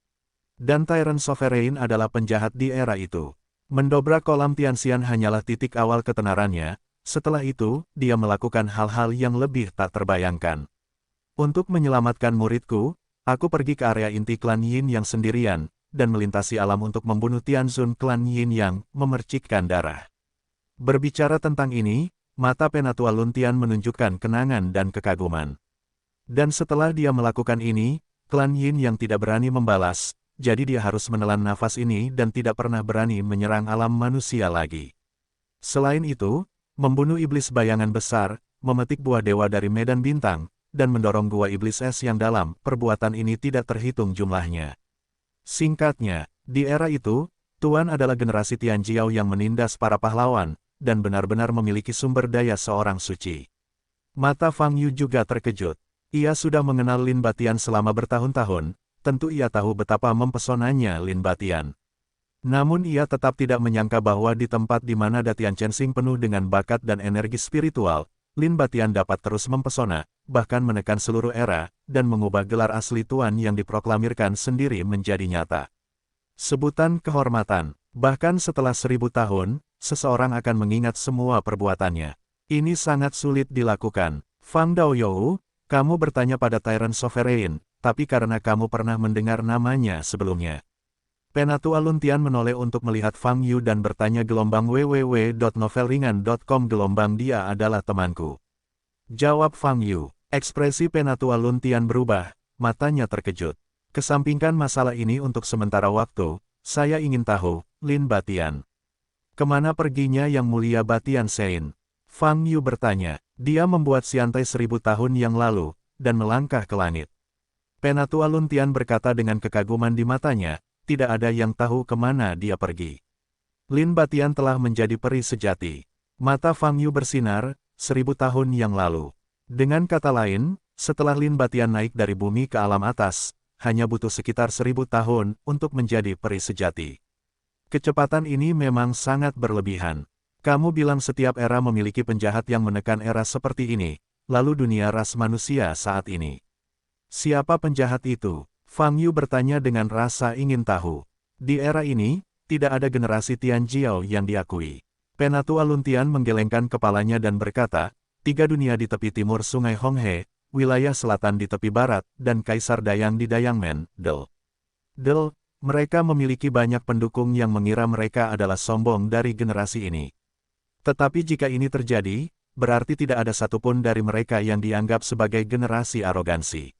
Dan Tyrant Sovereign adalah penjahat di era itu. Mendobrak kolam Tianxian hanyalah titik awal ketenarannya, setelah itu, dia melakukan hal-hal yang lebih tak terbayangkan. Untuk menyelamatkan muridku, aku pergi ke area inti klan Yin yang sendirian, dan melintasi alam untuk membunuh Tianzun klan Yin yang memercikkan darah. Berbicara tentang ini, mata Penatua Luntian menunjukkan kenangan dan kekaguman. Dan setelah dia melakukan ini, klan Yin yang tidak berani membalas, jadi dia harus menelan nafas ini dan tidak pernah berani menyerang alam manusia lagi. Selain itu, membunuh iblis bayangan besar, memetik buah dewa dari medan bintang, dan mendorong gua iblis es yang dalam, perbuatan ini tidak terhitung jumlahnya. Singkatnya, di era itu, Tuan adalah generasi Tianjiao yang menindas para pahlawan, dan benar-benar memiliki sumber daya seorang suci. Mata Fang Yu juga terkejut. Ia sudah mengenal Lin Batian selama bertahun-tahun, tentu ia tahu betapa mempesonanya Lin Batian. Namun ia tetap tidak menyangka bahwa di tempat di mana Datian Chensing penuh dengan bakat dan energi spiritual, Lin Batian dapat terus mempesona, bahkan menekan seluruh era, dan mengubah gelar asli Tuan yang diproklamirkan sendiri menjadi nyata. Sebutan kehormatan, bahkan setelah 1000 tahun, seseorang akan mengingat semua perbuatannya. Ini sangat sulit dilakukan. Fang Daoyou, kamu bertanya pada Tyrant Sovereign, tapi karena kamu pernah mendengar namanya sebelumnya. Penatua Luntian menoleh untuk melihat Fang Yu dan bertanya gelombang www.novelringan.com gelombang dia adalah temanku. Jawab Fang Yu. Ekspresi Penatua Luntian berubah, matanya terkejut. Kesampingkan masalah ini untuk sementara waktu, saya ingin tahu, Lin Batian. Kemana perginya yang mulia Batian Sein? Fang Yu bertanya. Dia membuat siantai 1000 tahun yang lalu, dan melangkah ke langit. Penatua Luntian berkata dengan kekaguman di matanya, tidak ada yang tahu kemana dia pergi. Lin Batian telah menjadi peri sejati. Mata Fang Yu bersinar, 1000 tahun yang lalu. Dengan kata lain, setelah Lin Batian naik dari bumi ke alam atas, hanya butuh sekitar 1000 tahun untuk menjadi peri sejati. Kecepatan ini memang sangat berlebihan. Kamu bilang setiap era memiliki penjahat yang menekan era seperti ini, lalu dunia ras manusia saat ini. Siapa penjahat itu? Fang Yu bertanya dengan rasa ingin tahu. Di era ini, tidak ada generasi Tianjiao yang diakui. Penatua Luntian menggelengkan kepalanya dan berkata, 3 dunia di tepi timur Sungai Honghe, wilayah selatan di tepi barat, dan Kaisar Dayang di Dayangmen, Del. Mereka memiliki banyak pendukung yang mengira mereka adalah sombong dari generasi ini. Tetapi jika ini terjadi, berarti tidak ada satupun dari mereka yang dianggap sebagai generasi arogansi.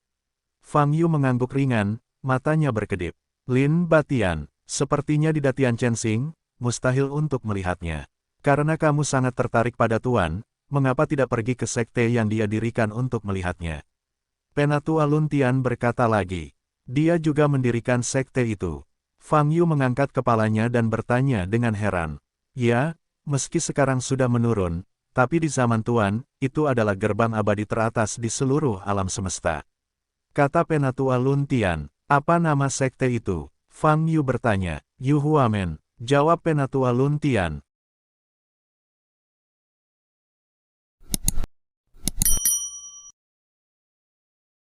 Fang Yu mengangguk ringan, matanya berkedip. Lin Batian, sepertinya di Datian Chensing, mustahil untuk melihatnya. Karena kamu sangat tertarik pada Tuan, mengapa tidak pergi ke sekte yang dia dirikan untuk melihatnya? Penatua Luntian berkata lagi. Dia juga mendirikan sekte itu. Fang Yu mengangkat kepalanya dan bertanya dengan heran. Ya, meski sekarang sudah menurun, tapi di zaman Tuan, itu adalah gerbang abadi teratas di seluruh alam semesta. Kata Penatua Lun Tian, apa nama sekte itu? Fang Yu bertanya. Yu Huamen, jawab Penatua Lun Tian,